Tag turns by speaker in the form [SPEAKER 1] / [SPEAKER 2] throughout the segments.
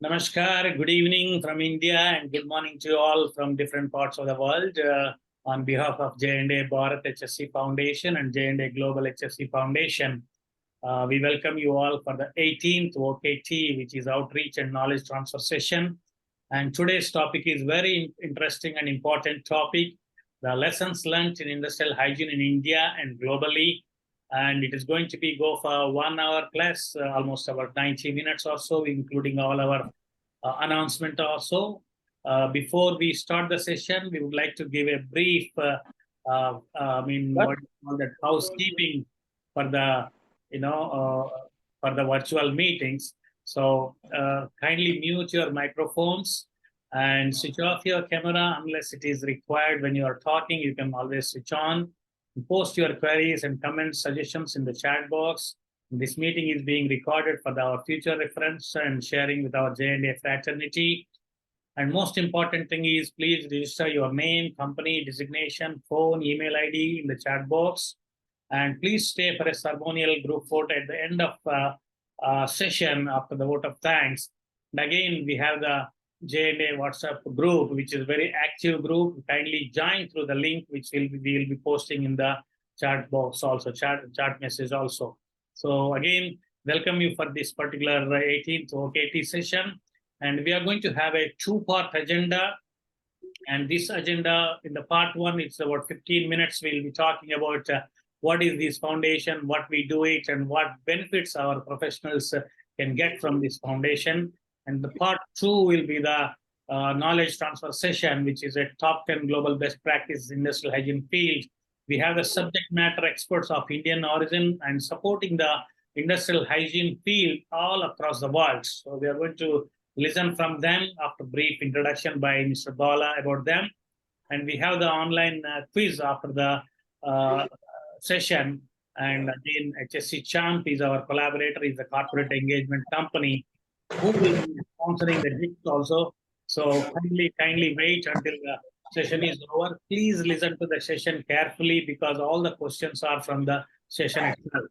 [SPEAKER 1] Namaskar, good evening from India and good morning to you all from different parts of the world. On behalf of J&A Bharat HSE Foundation and J&A Global HSE Foundation, we welcome you all for the 18th OKT, which is Outreach and Knowledge Transfer Session. And today's topic is very interesting and important topic, the lessons learned in industrial hygiene in India and globally. And it is going to be go for 1 hour plus, almost about 90 minutes or so, including all our announcement also. Before we start the session, we would like to give a brief, what you call that, housekeeping for the, for the virtual meetings. So kindly mute your microphones and switch off your camera unless it is required. When you are talking, you can always switch on. Post your queries and comments, suggestions in the chat box. This meeting is being recorded for our future reference and sharing with our J&A fraternity. And most important thing is, please register your name, company, designation, phone, email ID in the chat box. And please stay for a ceremonial group photo at the end of session after the vote of thanks. And again, we have the J&A WhatsApp group, which is a very active group. Kindly join through the link, which we will be posting in the chat box also, chat message also. So again, welcome you for this particular 18th OKT session. And we are going to have a 2-part agenda. And this agenda, in the part 1, it's about 15 minutes. We'll be talking about what is this foundation, what we do it, and what benefits our professionals can get from this foundation. And the part 2 will be the knowledge transfer session, which is a top 10 global best practices industrial hygiene field. We have the subject matter experts of Indian origin and supporting the industrial hygiene field all across the world. So we are going to listen from them after brief introduction by Mr. Bala about them. And we have the online quiz after the session. And again, HSE Champ is our collaborator, is a corporate engagement company who will be sponsoring the gift also. So kindly wait until the session is over. Please listen to the session carefully because all the questions are from the session itself.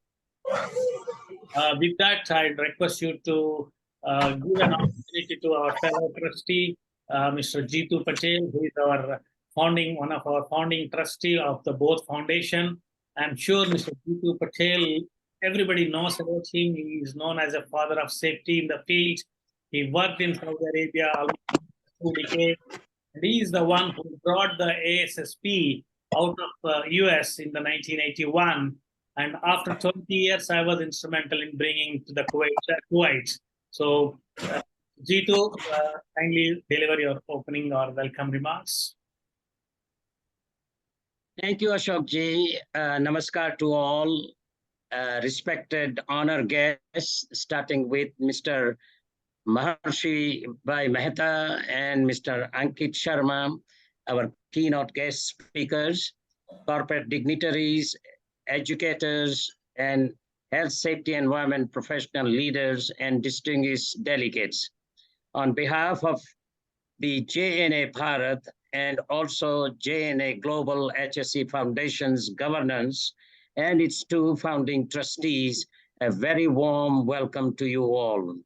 [SPEAKER 1] With that, I request you to give an opportunity to our fellow trustee, Mr. Jitu Patel, who is our one of our founding trustee of the both foundation. I'm sure Mr. Jitu Patel, everybody knows about him. He is known as a father of safety in the field. He worked in Saudi Arabia almost 2 decades. And he is the one who brought the ASSP out of US in the 1981. And after 20 years, I was instrumental in bringing to the Kuwait. So, Jitu, kindly deliver your opening or welcome remarks.
[SPEAKER 2] Thank you, Ashok ji. Namaskar to all respected honor guests, starting with Mr. Maharshi Bhai Mehta and Mr. Ankit Sharma, our keynote guest speakers, corporate dignitaries, educators, and health, safety, environment professional leaders, and distinguished delegates. On behalf of the J&A Bharat and also J&A Global HSE Foundation's governance and its 2 founding trustees, a very warm welcome to you all.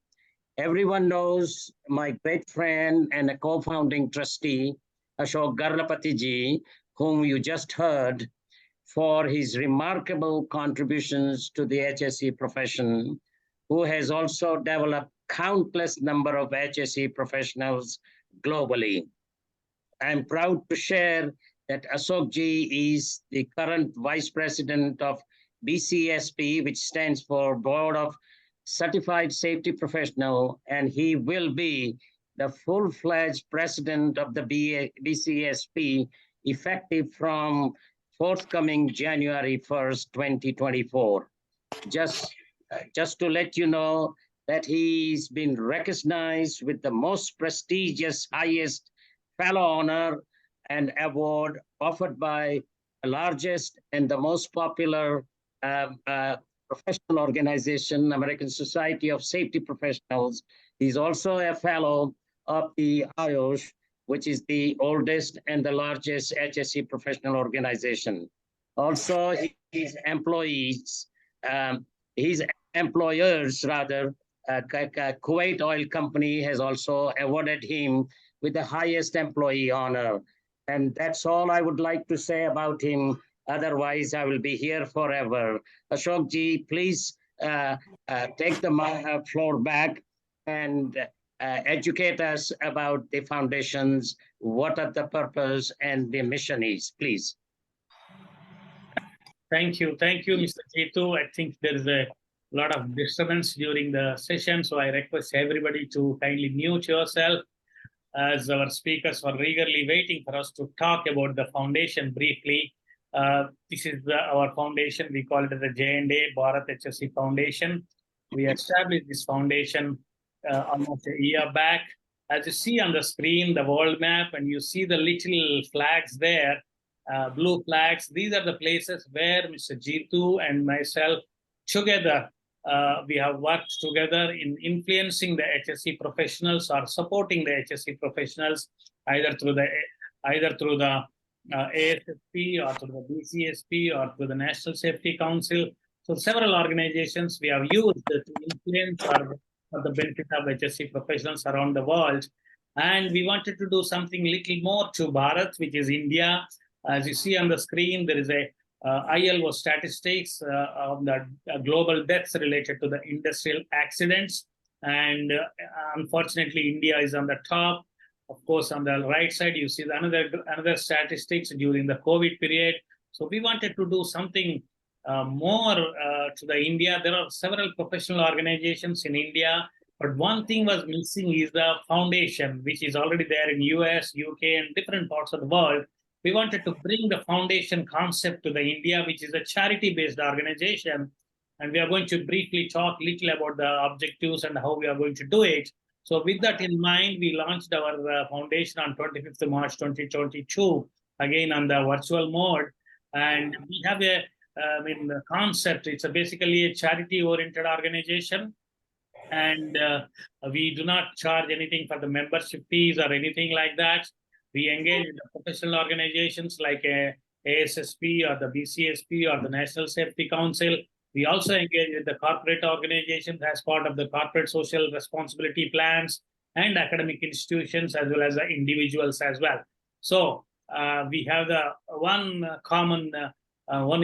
[SPEAKER 2] Everyone knows my great friend and a co-founding trustee, Ashok Garlapati ji, whom you just heard, for his remarkable contributions to the HSE profession, who has also developed countless number of HSE professionals globally. I'm proud to share that Ashok ji is the current Vice President of BCSP, which stands for Board of Certified Safety Professional, and he will be the full-fledged President of the BCSP effective from forthcoming January 1st, 2024. Just to let you know that he's been recognized with the most prestigious, highest fellow honor and award offered by the largest and the most popular professional organization, American Society of Safety Professionals. He's also a fellow of the IOSH, which is the oldest and the largest HSE professional organization. Also, his employers rather Kuwait Oil Company has also awarded him with the highest employee honor. And that's all I would like to say about him. Otherwise, I will be here forever. Ashok ji, please take the floor back and educate us about the foundations, what are the purpose and the mission is, please.
[SPEAKER 1] Thank you, Mr. Jeetu. I think there is a lot of disturbance during the session, so I request everybody to kindly mute yourself as our speakers were eagerly waiting for us to talk about the foundation briefly. This is our foundation. We call it the J&A Bharat HSE Foundation. We established this foundation almost a year back. As you see on the screen, the world map, and you see the little flags there, blue flags. These are the places where Mr. Jeetu and myself together, we have worked together in influencing the HSE professionals or supporting the HSE professionals either through the ASSP or through the BCSP or through the National Safety Council. So several organizations we have used to influence or for the benefit of HSE professionals around the world. And we wanted to do something little more to Bharat, which is India. As you see on the screen, there is a ILO statistics of the global deaths related to the industrial accidents. And unfortunately, India is on the top. Of course, on the right side, you see another statistics during the COVID period. So we wanted to do something more to the India. There are several professional organizations in India, but one thing was missing is the foundation, which is already there in US, UK, and different parts of the world. We wanted to bring the foundation concept to the India, which is a charity-based organization. And we are going to briefly talk a little about the objectives and how we are going to do it. So with that in mind, we launched our foundation on 25th of March 2022, again on the virtual mode. And we have a concept. It's basically a charity-oriented organization. And we do not charge anything for the membership fees or anything like that. We engage with the professional organizations like ASSP or the BCSP or the National Safety Council. We also engage with the corporate organizations as part of the corporate social responsibility plans and academic institutions as well as the individuals as well. So we have the one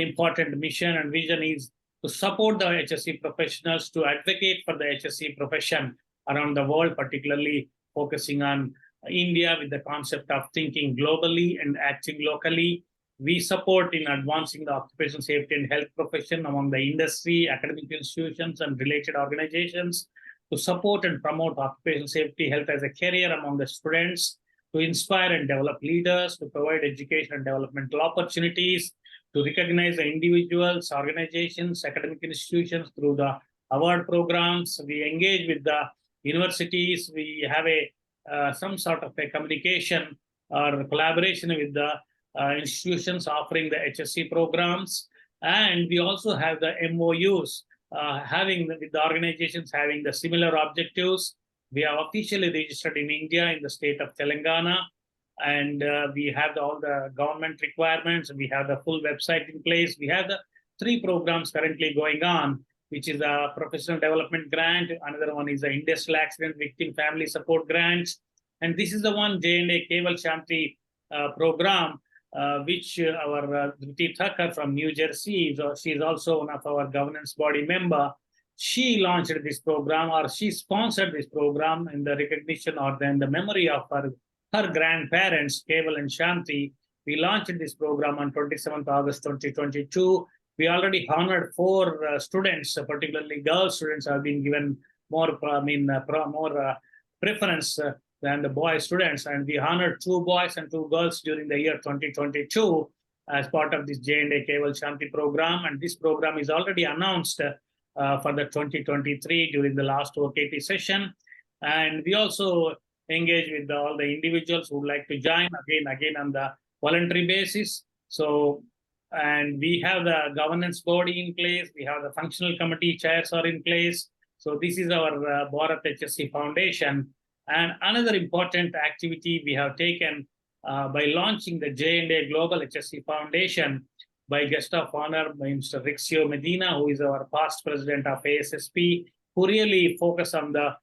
[SPEAKER 1] important mission and vision is to support the HSE professionals, to advocate for the HSE profession around the world, particularly focusing on India with the concept of thinking globally and acting locally. We support in advancing the occupational safety and health profession among the industry, academic institutions, and related organizations, to support and promote occupational safety health as a career among the students, to inspire and develop leaders, to provide education and developmental opportunities, to recognize the individuals, organizations, academic institutions through the award programs. We engage with the universities. We have some sort of a communication or collaboration with the institutions offering the HSE programs. And we also have the MOUs with the organizations having the similar objectives. We are officially registered in India in the state of Telangana. And we have all the government requirements. We have the full website in place. We have the 3 programs currently going on, which is a professional development grant. Another one is the industrial accident victim family support grant. And this is the one J&A Keval Shanti program, which our Dhruti Thakkar from New Jersey, she is also one of our governance body member. She launched this program, or she sponsored this program in the recognition or then the memory of her grandparents, Keval and Shanti. We launched this program on 27th August 2022. We already honored 4 students, particularly girl students, have been given more preference than the boy students. And we honored 2 boys and 2 girls during the year 2022 as part of this J&A Keval Shanti program. And this program is already announced for the 2023 during the last OKT session. And we also engage with all the individuals who would like to join again on the voluntary basis. So, and we have the governance body in place. We have the functional committee chairs are in place. So this is our Bharat HSE Foundation. And another important activity we have taken by launching the J&A Global HSE Foundation by guest of honor by Mr. Rixio Medina, who is our past president of ASSP. who really focus on the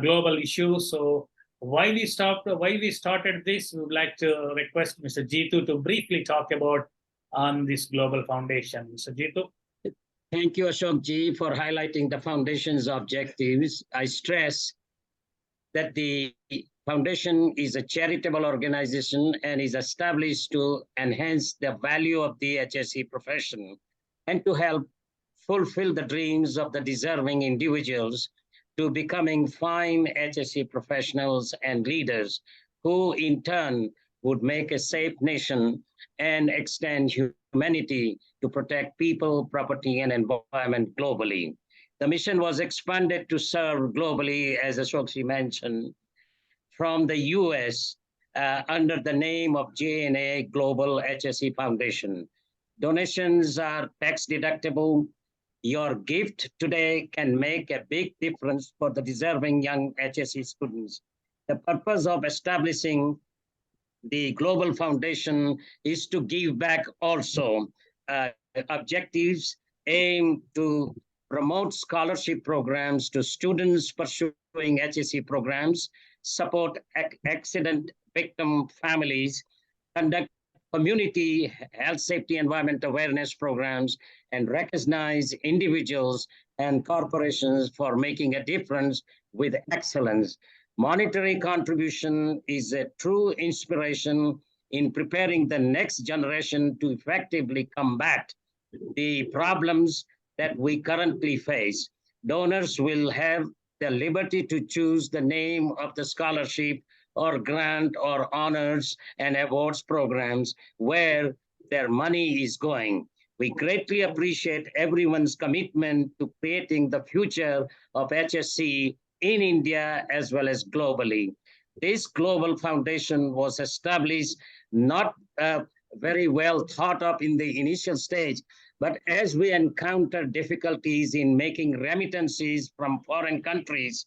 [SPEAKER 1] global issues. So why we started this, we would like to request Mr. Jitu to briefly talk about on this global foundation. Mr. Jitu.
[SPEAKER 2] Thank you, Ashok ji, for highlighting the foundation's objectives. I stress that the foundation is a charitable organization and is established to enhance the value of the HSE profession and to help fulfill the dreams of the deserving individuals to becoming fine HSE professionals and leaders who in turn would make a safe nation and extend humanity to protect people, property, and environment globally. The mission was expanded to serve globally, as Ashokji mentioned, from the US under the name of J&A Global HSE Foundation. Donations are tax deductible. Your gift today can make a big difference for the deserving young HSE students. The purpose of establishing the Global Foundation is to give back also. Objectives aim to promote scholarship programs to students pursuing HSE programs, support accident victim families, conduct community health, safety, environment awareness programs, and recognize individuals and corporations for making a difference with excellence. Monetary contribution is a true inspiration in preparing the next generation to effectively combat the problems that we currently face. Donors will have the liberty to choose the name of the scholarship or grant or honors and awards programs where their money is going. We greatly appreciate everyone's commitment to creating the future of HSE in India as well as globally. This global foundation was established not very well thought of in the initial stage, but as we encounter difficulties in making remittances from foreign countries,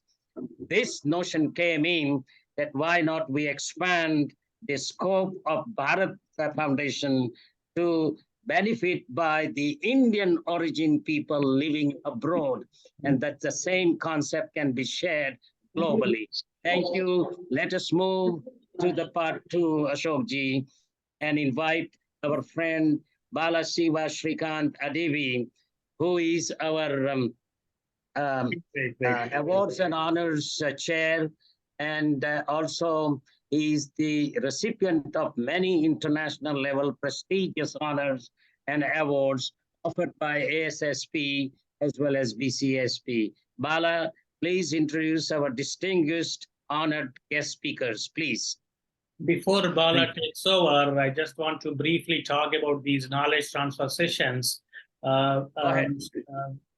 [SPEAKER 2] this notion came in that why not we expand the scope of Bharat Foundation to benefit by the Indian origin people living abroad, and that the same concept can be shared globally. Thank you. Let us move to the part two, Ashok ji, and invite our friend Bala Siva Shrikant Adevi, who is our awards and honors chair, and also is the recipient of many international level prestigious honors and awards offered by ASSP as well as BCSP. Bala, please introduce our distinguished honored guest speakers, please.
[SPEAKER 1] Before Bala takes over, I just want to briefly talk about these knowledge transfer sessions.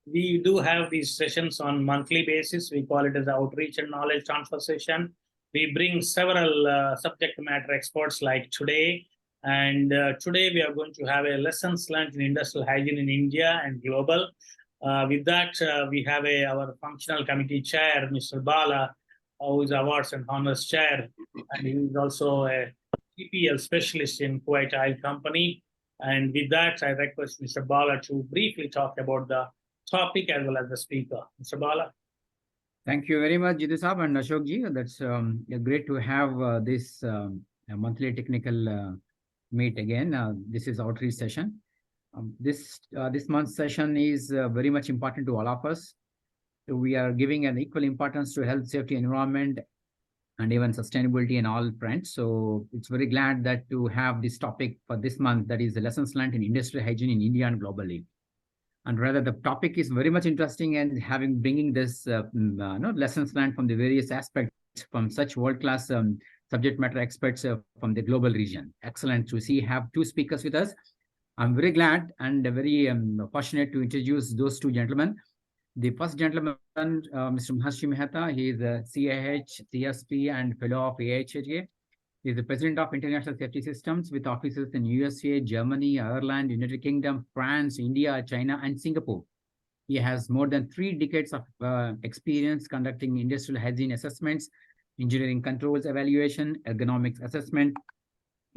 [SPEAKER 1] We do have these sessions on monthly basis. We call it as outreach and knowledge transfer session. We bring several subject matter experts like today. And today we are going to have a lessons learned in industrial hygiene in India and global. With that, we have our functional committee chair, Mr. Bala, who is awards and honors chair. And he is also a PPL specialist in Kuwait Oil Company. And with that, I request Mr. Bala to briefly talk about the topic as well as the speaker. Mr. Bala.
[SPEAKER 3] Thank you very much, Jitu Saab and Ashok ji. That's great to have this monthly technical meet again. This is outreach session. This month's session is very much important to all of us. So we are giving an equal importance to health, safety, environment, and even sustainability in all fronts. So it's very glad that to have this topic for this month, that is the lessons learned in industrial hygiene in India and globally. And rather, the topic is very much interesting, and bringing this lessons learned from the various aspects from such world-class subject matter experts from the global region. Excellent to have two speakers with us. I'm very glad and very fortunate to introduce those two gentlemen. The first gentleman, Mr. Maharshi Mehta, he is a CAH, CSP, and fellow of AHSE. He is the president of International Safety Systems with offices in USA, Germany, Ireland, United Kingdom, France, India, China, and Singapore. He has more than 3 decades of experience conducting industrial hygiene assessments, engineering controls evaluation, ergonomics assessment,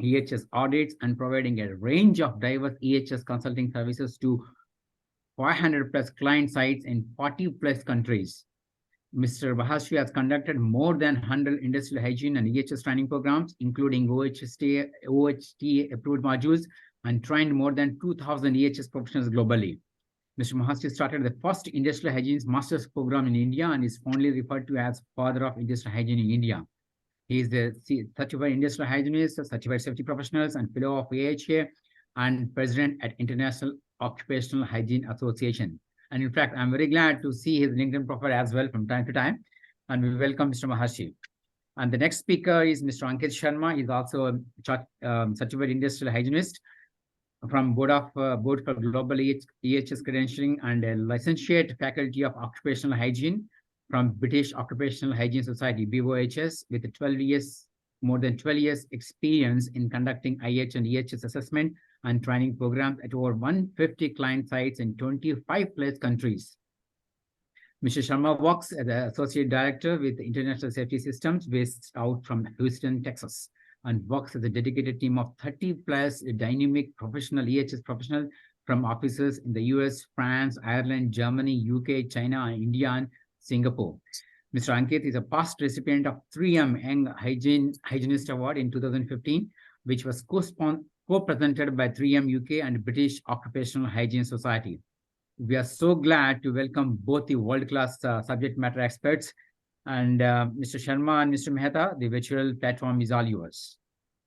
[SPEAKER 3] EHS audits, and providing a range of diverse EHS consulting services to 500 plus client sites in 40 plus countries. Mr. Bharatji has conducted more than 100 industrial hygiene and EHS training programs, including OHT approved modules, and trained more than 2,000 EHS professionals globally. Mr. Bharatji started the first industrial hygiene master's program in India and is fondly referred to as father of industrial hygiene in India. He is the certified industrial hygienist, certified safety professionals, and fellow of AHA, and president at International Occupational Hygiene Association. And in fact, I'm very glad to see his LinkedIn profile as well from time to time. And we welcome Mr. Maharshi. And the next speaker is Mr. Ankit Sharma. He's also a certified industrial hygienist from Board for Global EHS Credentialing and a licentiate faculty of occupational hygiene from British Occupational Hygiene Society, BOHS, with more than 12 years experience in conducting IH and EHS assessment and training programs at over 150 client sites in 25 plus countries. Mr. Sharma works as an associate director with International Safety Systems based out from Houston, Texas, and works as a dedicated team of 30 plus dynamic professional EHS professionals from offices in the US, France, Ireland, Germany, UK, China, India, and Singapore. Mr. Ankit is a past recipient of 3M Young Hygienist Award in 2015, which was co-presented by 3M UK and British Occupational Hygiene Society. We are so glad to welcome both the world-class subject matter experts. And Mr. Sharma and Mr. Mehta, the virtual platform is all yours.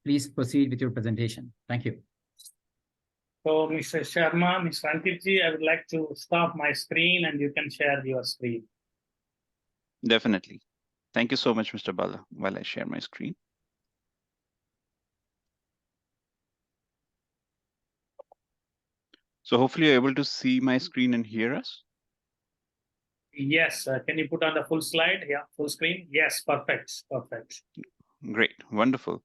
[SPEAKER 3] Please proceed with your presentation. Thank you.
[SPEAKER 1] So, Mr. Sharma, Mr. Ankitji, I would like to stop my screen and you can share your screen.
[SPEAKER 4] Definitely. Thank you so much, Mr. Bala, while I share my screen. So hopefully you're able to see my screen and hear us.
[SPEAKER 1] Yes. Can you put on the full slide? Yeah, full screen. Yes, perfect. Perfect.
[SPEAKER 4] Great. Wonderful.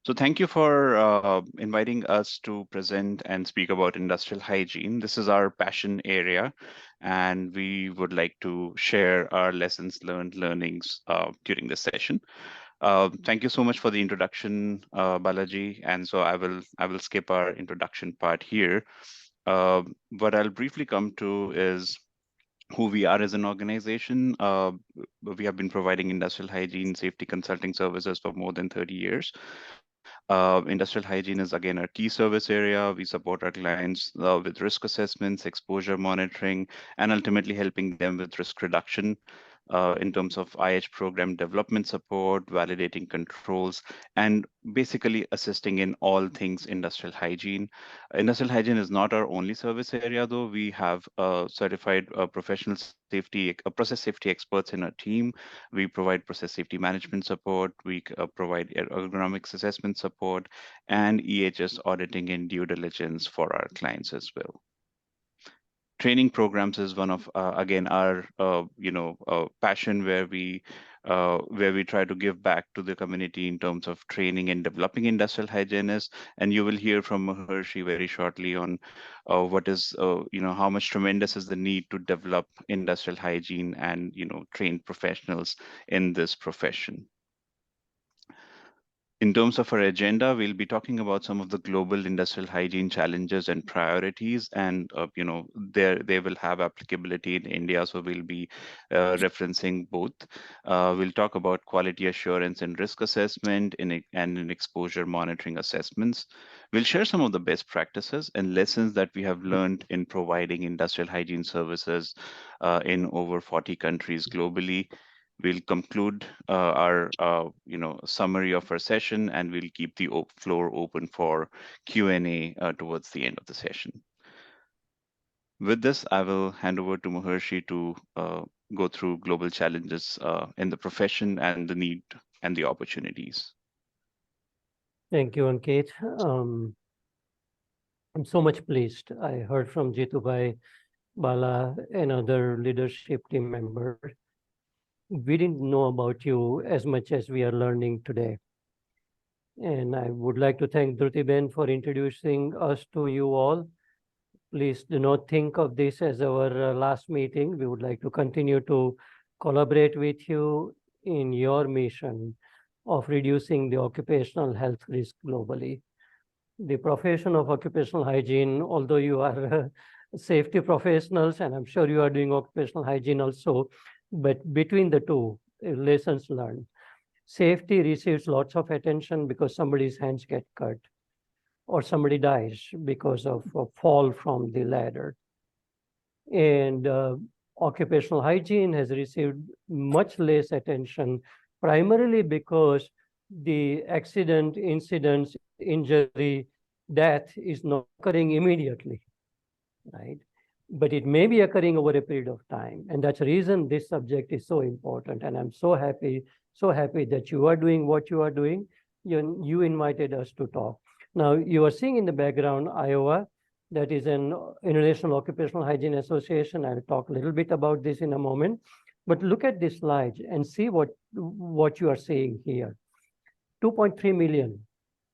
[SPEAKER 4] So thank you for inviting us to present and speak about industrial hygiene. This is our passion area, and we would like to share our lessons learnings during this session. Thank you so much for the introduction, Balaji. And so I will skip our introduction part here. What I'll briefly come to is who we are as an organization. We have been providing industrial hygiene safety consulting services for more than 30 years. Industrial hygiene is again our key service area. We support our clients with risk assessments, exposure monitoring, and ultimately helping them with risk reduction in terms of IH program development support, validating controls, and basically assisting in all things industrial hygiene. Industrial hygiene is not our only service area, though. We have certified professional safety, process safety experts in our team. We provide process safety management support. We provide ergonomics assessment support and EHS auditing and due diligence for our clients as well. Training programs is one of again our passion, where we try to give back to the community in terms of training and developing industrial hygienists. And you will hear from Maharshi very shortly on what is how much tremendous is the need to develop industrial hygiene and train professionals in this profession. In terms of our agenda, we'll be talking about some of the global industrial hygiene challenges and priorities, and they will have applicability in India, so we'll be referencing both. We'll talk about quality assurance and risk assessment and in exposure monitoring assessments. We'll share some of the best practices and lessons that we have learned in providing industrial hygiene services in over 40 countries globally. We'll conclude our summary of our session, and we'll keep the floor open for Q&A towards the end of the session. With this, I will hand over to Maharshi to go through global challenges in the profession and the need and the opportunities.
[SPEAKER 5] Thank you, Ankit. I'm so much pleased. I heard from Jitu Bhai, Bala, and other leadership team members. We didn't know about you as much as we are learning today. And I would like to thank Dhruti Ben for introducing us to you all. Please do not think of this as our last meeting. We would like to continue to collaborate with you in your mission of reducing the occupational health risk globally. The profession of occupational hygiene, although you are safety professionals, and I'm sure you are doing occupational hygiene also, But between the two, lessons learned. Safety receives lots of attention because somebody's hands get cut or somebody dies because of a fall from the ladder. And occupational hygiene has received much less attention, primarily because the accident, incidents, injury, death is not occurring immediately, right? But it may be occurring over a period of time. And that's the reason this subject is so important. And I'm so happy that you are doing what you are doing. You invited us to talk. Now, you are seeing in the background Iowa, that is an International Occupational Hygiene Association. I'll talk a little bit about this in a moment. But look at this slide and see what you are seeing here. 2.3 million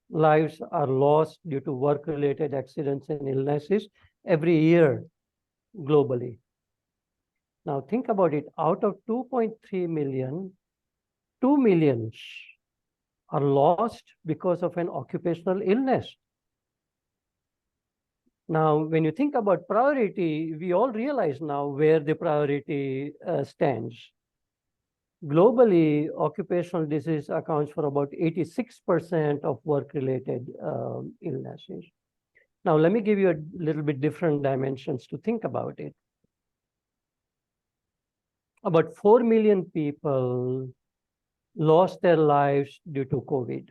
[SPEAKER 5] lives are lost due to work-related accidents and illnesses every year globally. Now think about it. Out of 2.3 million, 2 million are lost because of an occupational illness. Now, when you think about priority, we all realize now where the priority stands. Globally, occupational disease accounts for about 86% of work-related illnesses. Now, let me give you a little bit different dimensions to think about it. About 4 million people lost their lives due to COVID.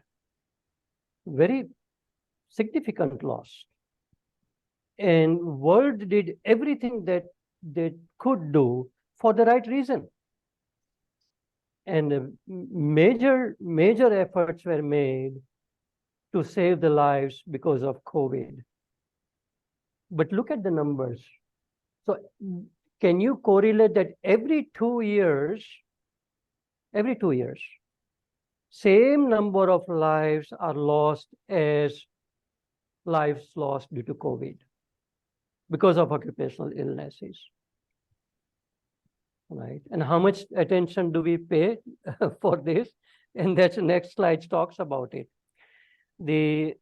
[SPEAKER 5] Very significant loss. And world did everything that they could do for the right reason. And major efforts were made to save the lives because of COVID. But look at the numbers. So can you correlate that every 2 years, same number of lives are lost as lives lost due to COVID because of occupational illnesses, right? And how much attention do we pay for this? And that's the next slide talks about it. The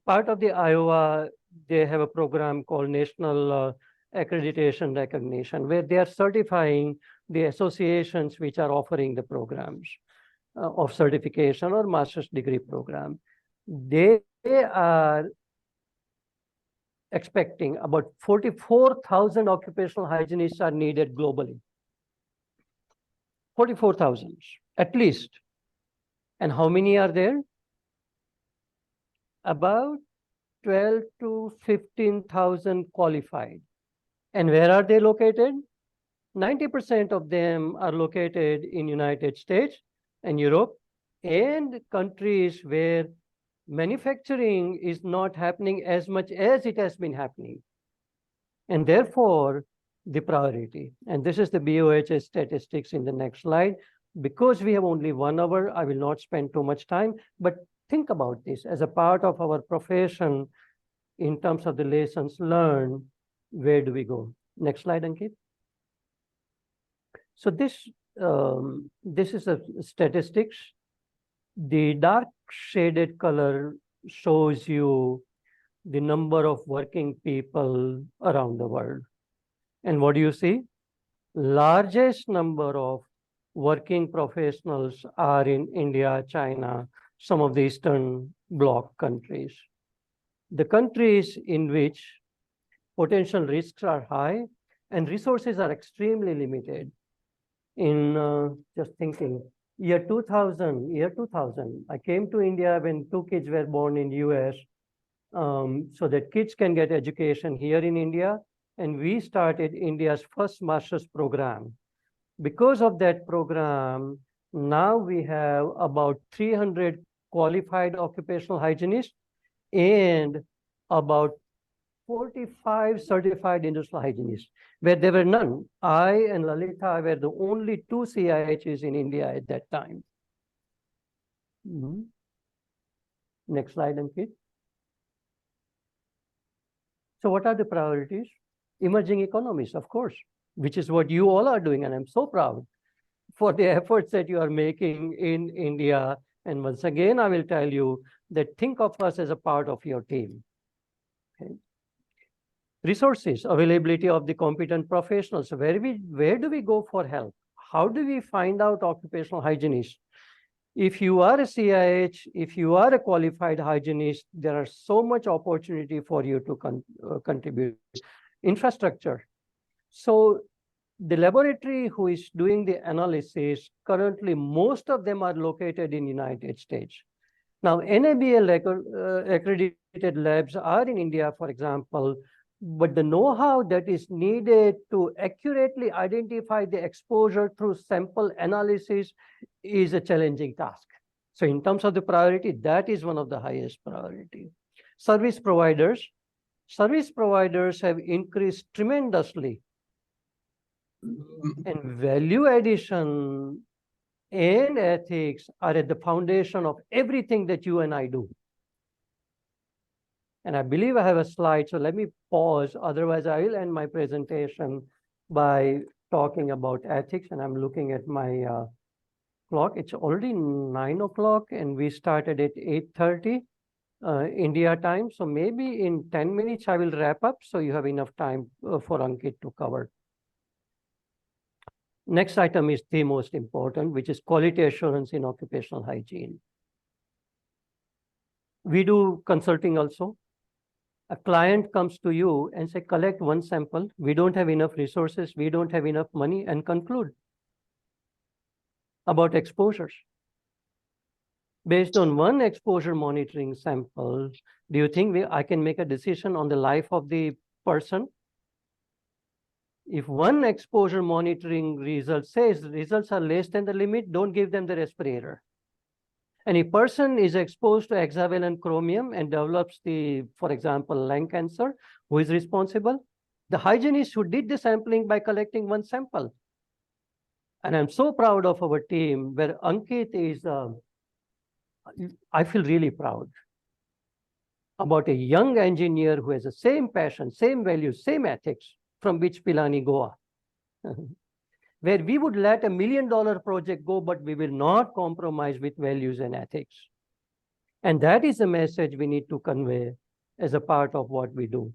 [SPEAKER 5] part of the Iowa, they have a program called National Accreditation Recognition, where they are certifying the associations which are offering the programs of certification or master's degree program. They are expecting about 44,000 occupational hygienists are needed globally. 44,000 at least. And how many are there? About 12 to 15,000 qualified. And where are they located? 90% of them are located in United States and Europe and countries where manufacturing is not happening as much as it has been happening. And therefore, the priority. And this is the BOHS statistics in the next slide. Because we have only 1 hour, I will not spend too much time, but think about this as a part of our profession in terms of the lessons learned. Where do we go? Next slide, Ankit. So this is a statistics. The dark shaded color shows you the number of working people around the world. And what do you see? Largest number of working professionals are in India, China, some of the Eastern Bloc countries. The countries in which potential risks are high and resources are extremely limited. In just thinking, year 2000, I came to India when 2 kids were born in US, so that kids can get education here in India. And we started India's first master's program. Because of that program, now we have about 300 qualified occupational hygienists and about 45 certified industrial hygienists, where there were none. I and Lalita were the only 2 CIHs in India at that time. Next slide, Ankit. So what are the priorities? Emerging economies, of course, which is what you all are doing. And I'm so proud for the efforts that you are making in India. And once again, I will tell you that think of us as a part of your team. Okay. Resources, availability of the competent professionals. Where do we go for help? how do we find out occupational hygienists? If you are a CIH, if you are a qualified hygienist, there are so much opportunity for you to contribute. Infrastructure. So the laboratory who is doing the analysis, currently most of them are located in United States. Now, NABL accredited labs are in India, for example, but the know-how that is needed to accurately identify the exposure through sample analysis is a challenging task. So in terms of the priority, that is one of the highest priority. Service providers have increased tremendously. And value addition and ethics are at the foundation of everything that you and I do. And I believe I have a slide, so let me pause. Otherwise, I will end my presentation by talking about ethics. And I'm looking at my clock. It's already 9 o'clock, and we started at 8:30 India time. So maybe in 10 minutes, I will wrap up, so you have enough time for Ankit to cover. Next item is the most important, which is quality assurance in occupational hygiene. We do consulting also. A client comes to you and say, collect one sample. We don't have enough resources. We don't have enough money, and conclude about exposures. Based on one exposure monitoring sample, do you think I can make a decision on the life of the person? If one exposure monitoring result says results are less than the limit, don't give them the respirator. And a person is exposed to hexavalent chromium and develops for example, lung cancer, who is responsible? The hygienist who did the sampling by collecting one sample. And I'm so proud of our team, where Ankit is, I feel really proud about a young engineer who has the same passion, same values, same ethics from which Pilani, Goa. Where we would let $1 million project go, but we will not compromise with values and ethics. And that is the message we need to convey as a part of what we do.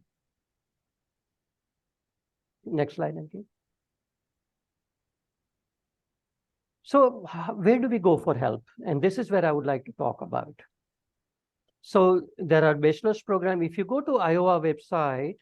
[SPEAKER 5] Next slide, Ankit. So where do we go for help? And this is where I would like to talk about. So there are bachelor's program. If you go to Iowa website,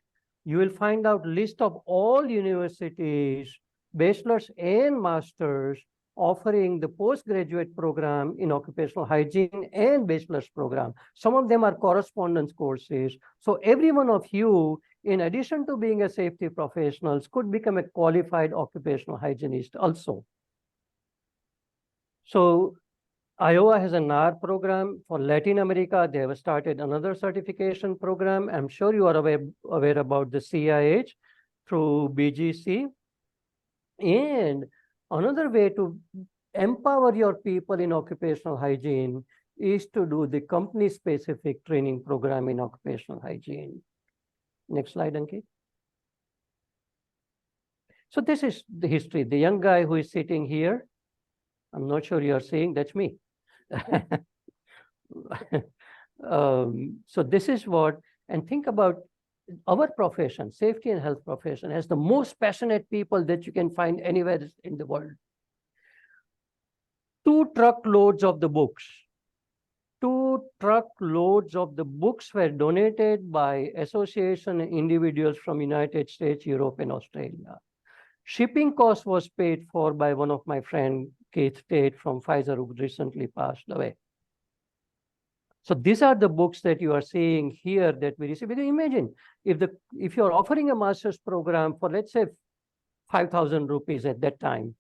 [SPEAKER 5] you will find out list of all universities, bachelor's and master's, offering the postgraduate program in occupational hygiene and bachelor's program. Some of them are correspondence courses. So every one of you, in addition to being a safety professionals, could become a qualified occupational hygienist also. So Iowa has an R program. For Latin America, they have started another certification program. I'm sure you are aware about the CIH through BGC. And another way to empower your people in occupational hygiene is to do the company-specific training program in occupational hygiene. Next slide, Ankit. So this is the history. The young guy who is sitting here, I'm not sure you're seeing, that's me. So this is what, and think about our profession, safety and health profession, has the most passionate people that you can find anywhere in the world. 2 truckloads of the books. 2 truckloads of the books were donated by association and individuals from United States, Europe, and Australia. Shipping cost was paid for by one of my friend, Keith Tate from Pfizer, who recently passed away. So these are the books that you are seeing here that we receive. Imagine if you're offering a master's program for, let's say, 5,000 rupees at that time,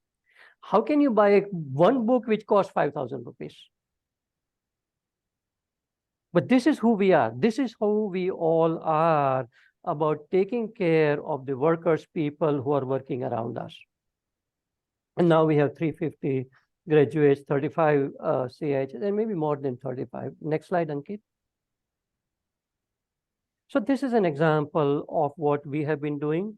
[SPEAKER 5] how can you buy one book which costs 5,000 rupees? But this is who we are. This is who we all are about taking care of the workers, people who are working around us. And now we have 350 graduates, 35 CIHs, and maybe more than 35. Next slide, Ankit. So this is an example of what we have been doing,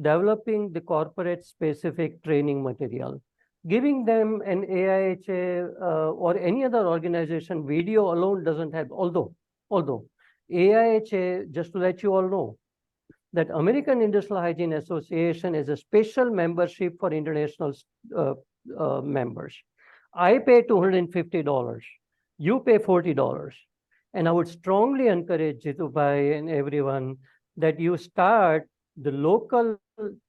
[SPEAKER 5] developing the corporate specific training material, giving them an AIHA or any other organization. Video alone doesn't have, although AIHA, just to let you all know, that American Industrial Hygiene Association is a special membership for international members. I pay $250. You pay $40. And I would strongly encourage Jitubhai and everyone that you start the local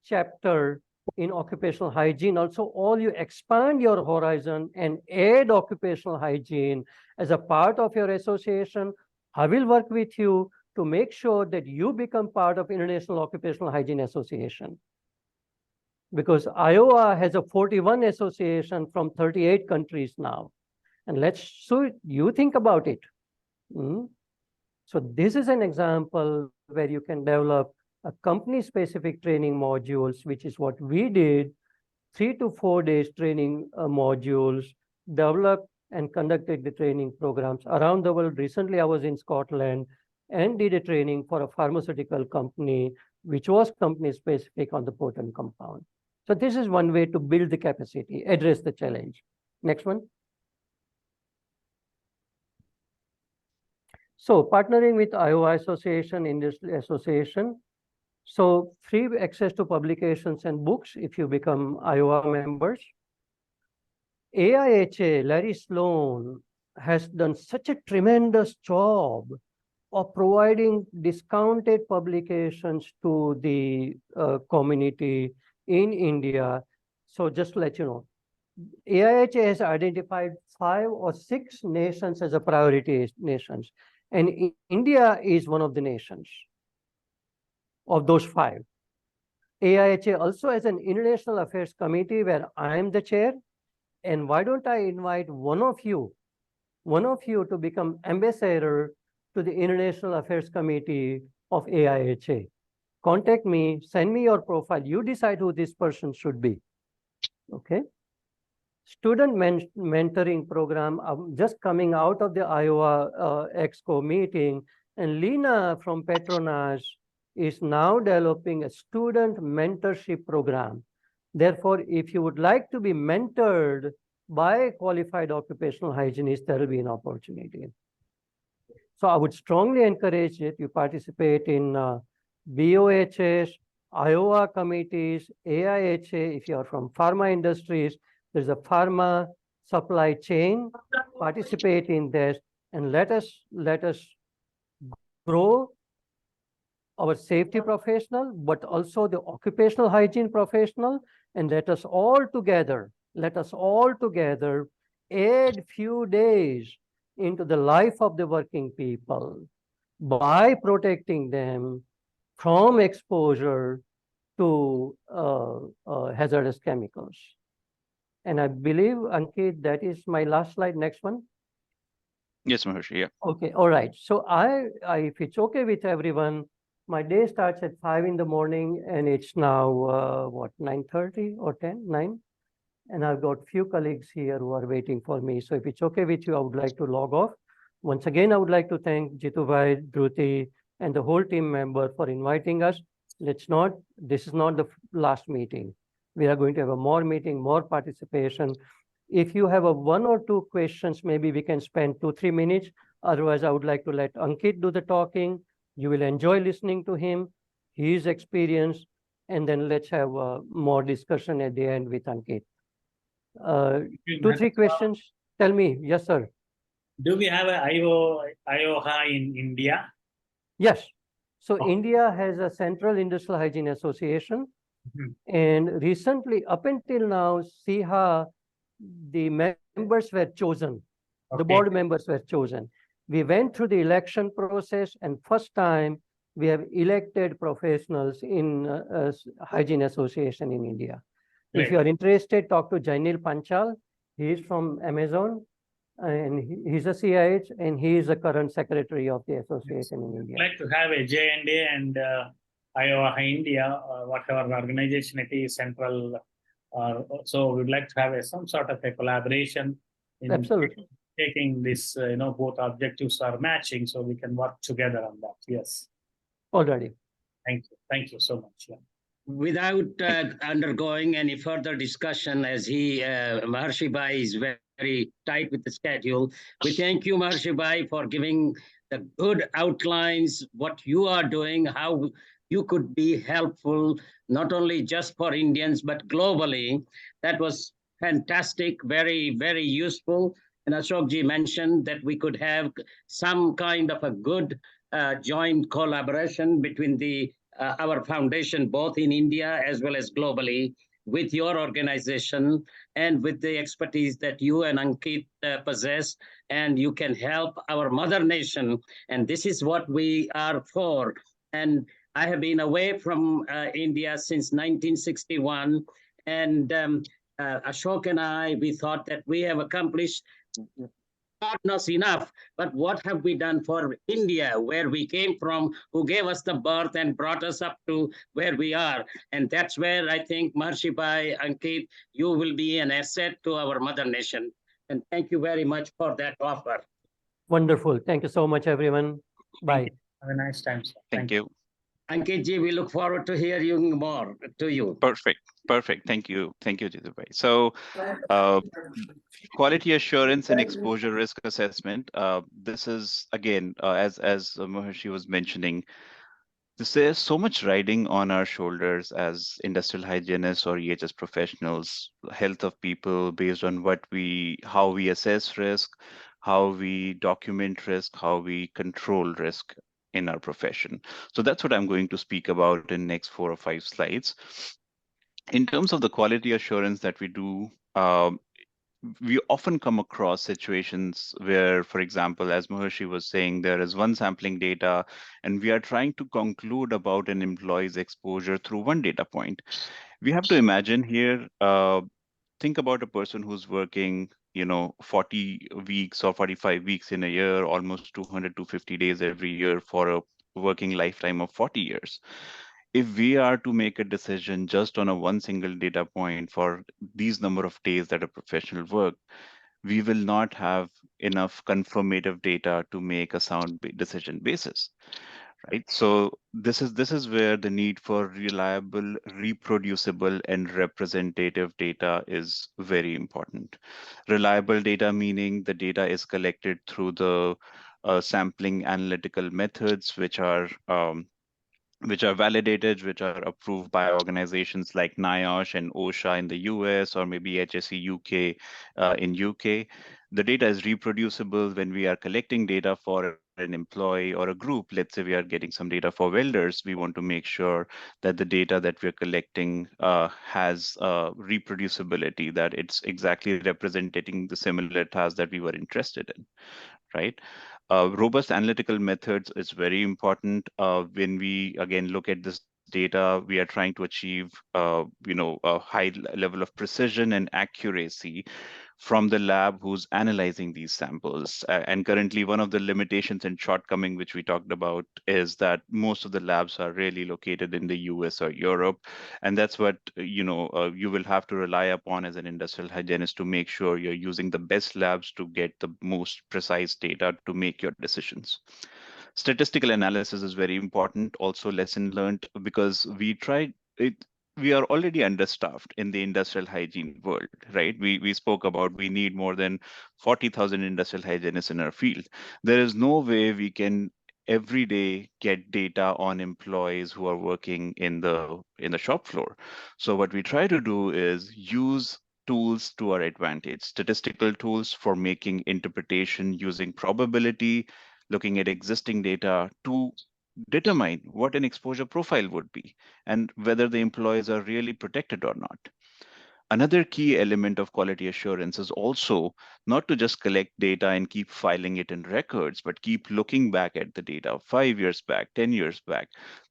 [SPEAKER 5] chapter in occupational hygiene. Also, all you expand your horizon and add occupational hygiene as a part of your association. I will work with you to make sure that you become part of International Occupational Hygiene Association. Because Iowa has a 41 association from 38 countries now. And so you think about it. So this is an example where you can develop a company-specific training modules, which is what we did, 3 to 4 days training modules, developed and conducted the training programs around the world. Recently, I was in Scotland and did a training for a pharmaceutical company, which was company-specific on the potent compound. So this is one way to build the capacity, address the challenge. Next one. So partnering with Iowa Association, Industry Association. So free access to publications and books if you become Iowa members. AIHA, Larry Sloan, has done such a tremendous job of providing discounted publications to the community in India. So just to let you know, AIHA has identified 5 or 6 nations as a priority nations. And India is one of the nations of those 5. AIHA also has an International Affairs Committee where I am the chair. And why don't I invite one of you to become ambassador to the International Affairs Committee of AIHA. Contact me, send me your profile. You decide who this person should be. Okay. Student mentoring program. I'm just coming out of the Iowa Exco meeting, and Lena from Petronas is now developing a student mentorship program. Therefore, if you would like to be mentored by a qualified occupational hygienist, there will be an opportunity. So I would strongly encourage that you participate in BOHS, Iowa committees, AIHA. If you are from pharma industries, there's a pharma supply chain. Participate in this and let us grow our safety professional, but also the occupational hygiene professional, and let us all together add few days into the life of the working people by protecting them from exposure to hazardous chemicals. And I believe, Ankit, that is my last slide. Next one.
[SPEAKER 4] Yes, Maharshi, yeah.
[SPEAKER 5] Okay, all right. So I if it's okay with everyone, my day starts at 5 in the morning and it's now, what, 9:30 or 9? And I've got few colleagues here who are waiting for me. So if it's okay with you, I would like to log off. Once again, I would like to thank Jitubhai, Dhruti, and the whole team member for inviting us. This is not the last meeting. We are going to have a more meeting, more participation. If you have 1 or 2 questions, maybe we can spend 2-3 minutes. Otherwise, I would like to let Ankit do the talking. You will enjoy listening to him, his experience, and then let's have more discussion at the end with Ankit. 2-3 questions. Tell me. Yes, sir.
[SPEAKER 1] Do we have a IOHA in India?
[SPEAKER 5] Yes. So India has a Central Industrial Hygiene Association. And recently, up until now, SIHA, the members were chosen. The board members were chosen. We went through the election process, and first time we have elected professionals in Hygiene Association in India. If you are interested, talk to Jainil Panchal. He is from Amazon, and he's a CIH, and he is the current secretary of the association in India.
[SPEAKER 1] I'd like to have a J&A and Iowa India, whatever organization it is, central. So we'd like to have some sort of a collaboration in
[SPEAKER 5] Absolutely
[SPEAKER 1] taking this, both objectives are matching, so we can work together on that. Yes.
[SPEAKER 5] Already.
[SPEAKER 1] Thank you so much. Yeah.
[SPEAKER 2] Without undergoing any further discussion, as Maharshi Bhai is very tight with the schedule, we thank you, Maharshi Bhai, for giving the good outlines, what you are doing, how you could be helpful, not only just for Indians, but globally. That was fantastic, very, very useful. And Ashokji mentioned that we could have some kind of a good joint collaboration between our foundation, both in India as well as globally, with your organization and with the expertise that you and Ankit possess, and you can help our mother nation. And this is what we are for. And I have been away from India since 1961. And Ashok and I, we thought that we have accomplished God knows enough, but what have we done for India, where we came from, who gave us the birth and brought us up to where we are? And that's where I think, Maharshi Bhai, Ankit, you will be an asset to our mother nation. And thank you very much for that offer.
[SPEAKER 5] Wonderful. Thank you so much, everyone. Bye.
[SPEAKER 1] Have a nice time, sir.
[SPEAKER 4] Thank you.
[SPEAKER 2] Ankit ji, we look forward to hearing more to you.
[SPEAKER 4] Perfect. Thank you, Jitu bhai. So quality assurance and exposure risk assessment. This is again, as Maharshi was mentioning, there's so much riding on our shoulders as industrial hygienists or EHS professionals, health of people, based on how we assess risk, how we document risk, how we control risk in our profession. So that's what I'm going to speak about in next 4 or 5 slides. In terms of the quality assurance that we do, we often come across situations where, for example, as Maharshi was saying, there is one sampling data, and we are trying to conclude about an employee's exposure through one data point. We have to imagine here, think about a person who's working, 40 weeks or 45 weeks in a year, almost 200 to 50 days every year for a working lifetime of 40 years. If we are to make a decision just on one single data point for these number of days that a professional work, we will not have enough confirmative data to make a sound decision basis, right? So this is where the need for reliable, reproducible, and representative data is very important. Reliable data meaning the data is collected through the sampling analytical methods, which are validated, which are approved by organizations like NIOSH and OSHA in the US, or maybe HSE UK in UK. The data is reproducible. When we are collecting data for an employee or a group, let's say we are getting some data for welders, we want to make sure that the data that we're collecting has reproducibility, that it's exactly representing the similar tasks that we were interested in, right? Robust analytical methods is very important. When we again look at this data, we are trying to achieve, a high level of precision and accuracy from the lab who's analyzing these samples. And currently, one of the limitations and shortcoming which we talked about is that most of the labs are really located in the US or Europe, and that's what you will have to rely upon as an industrial hygienist to make sure you're using the best labs to get the most precise data to make your decisions. Statistical analysis is very important. Also, lesson learned, because we are already understaffed in the industrial hygiene world, right? We spoke about we need more than 40,000 industrial hygienists in our field. There is no way we can every day get data on employees who are working in the shop floor. So what we try to do is use tools to our advantage, statistical tools for making interpretation using probability, looking at existing data to determine what an exposure profile would be and whether the employees are really protected or not. Another key element of quality assurance is also not to just collect data and keep filing it in records, but keep looking back at the data 5 years back, 10 years back.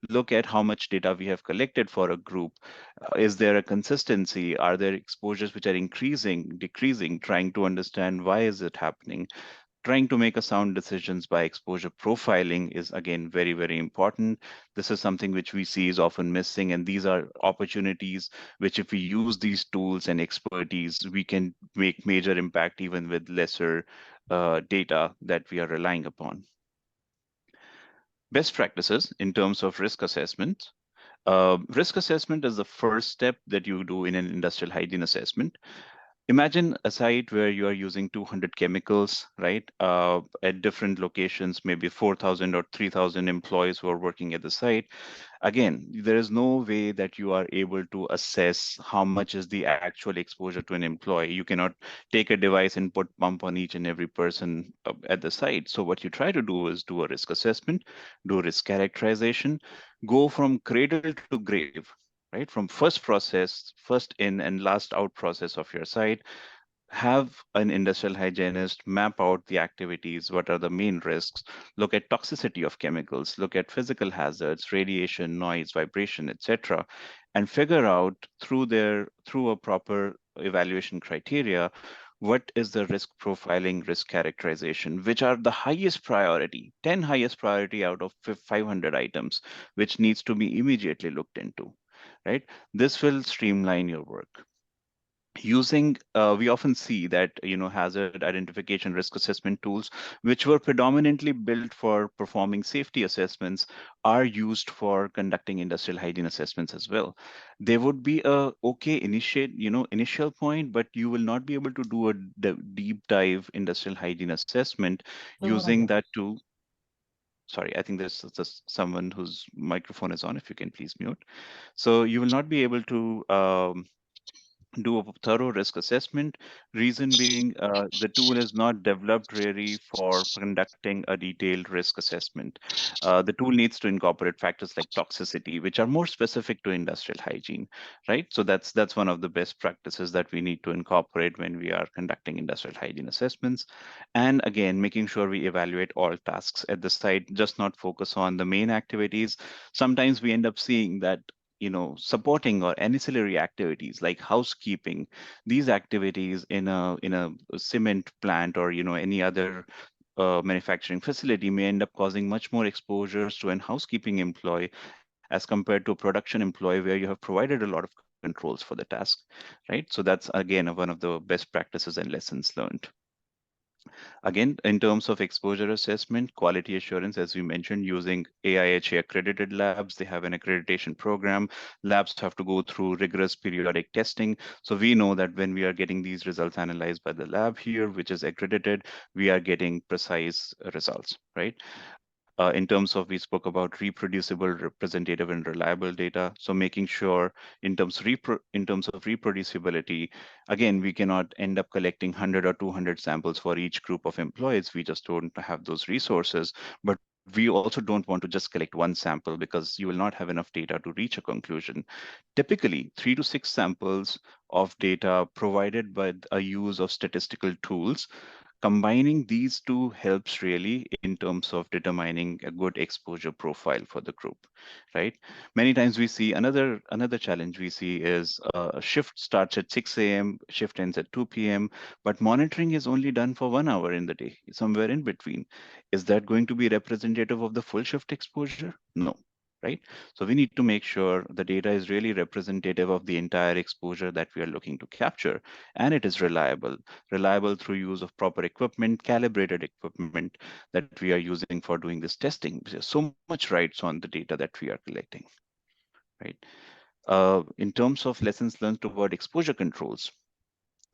[SPEAKER 4] Look at how much data we have collected for a group. Is there a consistency? Are there exposures which are increasing, decreasing? Trying to understand why is it happening. Trying to make a sound decisions by exposure profiling is again very, very important. This is something which we see is often missing, and these are opportunities which, if we use these tools and expertise, we can make major impact even with lesser data that we are relying upon. Best practices in terms of risk assessment. Risk assessment is the first step that you do in an industrial hygiene assessment. Imagine a site where you are using 200 chemicals, right, at different locations, maybe 4,000 or 3,000 employees who are working at the site. Again, there is no way that you are able to assess how much is the actual exposure to an employee. You cannot take a device and put pump on each and every person at the site. So what you try to do is do a risk assessment, do risk characterization, go from cradle to grave, right? From first process, first in and last out process of your site, have an industrial hygienist map out the activities, what are the main risks, look at toxicity of chemicals, look at physical hazards, radiation, noise, vibration, etc., and figure out through a proper evaluation criteria what is the risk profiling, risk characterization, which are the highest priority, 10 highest priority out of 500 items, which needs to be immediately looked into, right? This will streamline your work. Using we often see that hazard identification risk assessment tools, which were predominantly built for performing safety assessments, are used for conducting industrial hygiene assessments as well. They would be a okay initial point, but you will not be able to do a deep dive industrial hygiene assessment using that tool. Sorry, I think there's someone whose microphone is on. If you can please mute. So you will not be able to do a thorough risk assessment. Reason being, the tool is not developed really for conducting a detailed risk assessment. The tool needs to incorporate factors like toxicity, which are more specific to industrial hygiene, right? So that's one of the best practices that we need to incorporate when we are conducting industrial hygiene assessments. And again, making sure we evaluate all tasks at the site, just not focus on the main activities. Sometimes we end up seeing that supporting or ancillary activities like housekeeping, these activities in a cement plant or any other manufacturing facility may end up causing much more exposures to an housekeeping employee as compared to a production employee where you have provided a lot of controls for the task, right? So that's again one of the best practices and lessons learned. Again, in terms of exposure assessment, quality assurance, as we mentioned, using AIHA accredited labs, they have an accreditation program. Labs have to go through rigorous periodic testing. So we know that when we are getting these results analyzed by the lab here, which is accredited, we are getting precise results, right? In terms of, we spoke about reproducible, representative, and reliable data. So making sure in terms of reproducibility, again, we cannot end up collecting 100 or 200 samples for each group of employees. We just don't have those resources. But we also don't want to just collect one sample because you will not have enough data to reach a conclusion. Typically, 3 to 6 samples of data provided by a use of statistical tools. Combining these two helps really in terms of determining a good exposure profile for the group, right? Many times we see another challenge we see is a shift starts at 6 a.m., shift ends at 2 p.m., but monitoring is only done for 1 hour in the day, somewhere in between. Is that going to be representative of the full shift exposure? No, right? So we need to make sure the data is really representative of the entire exposure that we are looking to capture, and it is reliable through use of proper equipment, calibrated equipment that we are using for doing this testing. There's so much rights on the data that we are collecting, right? In terms of lessons learned toward exposure controls,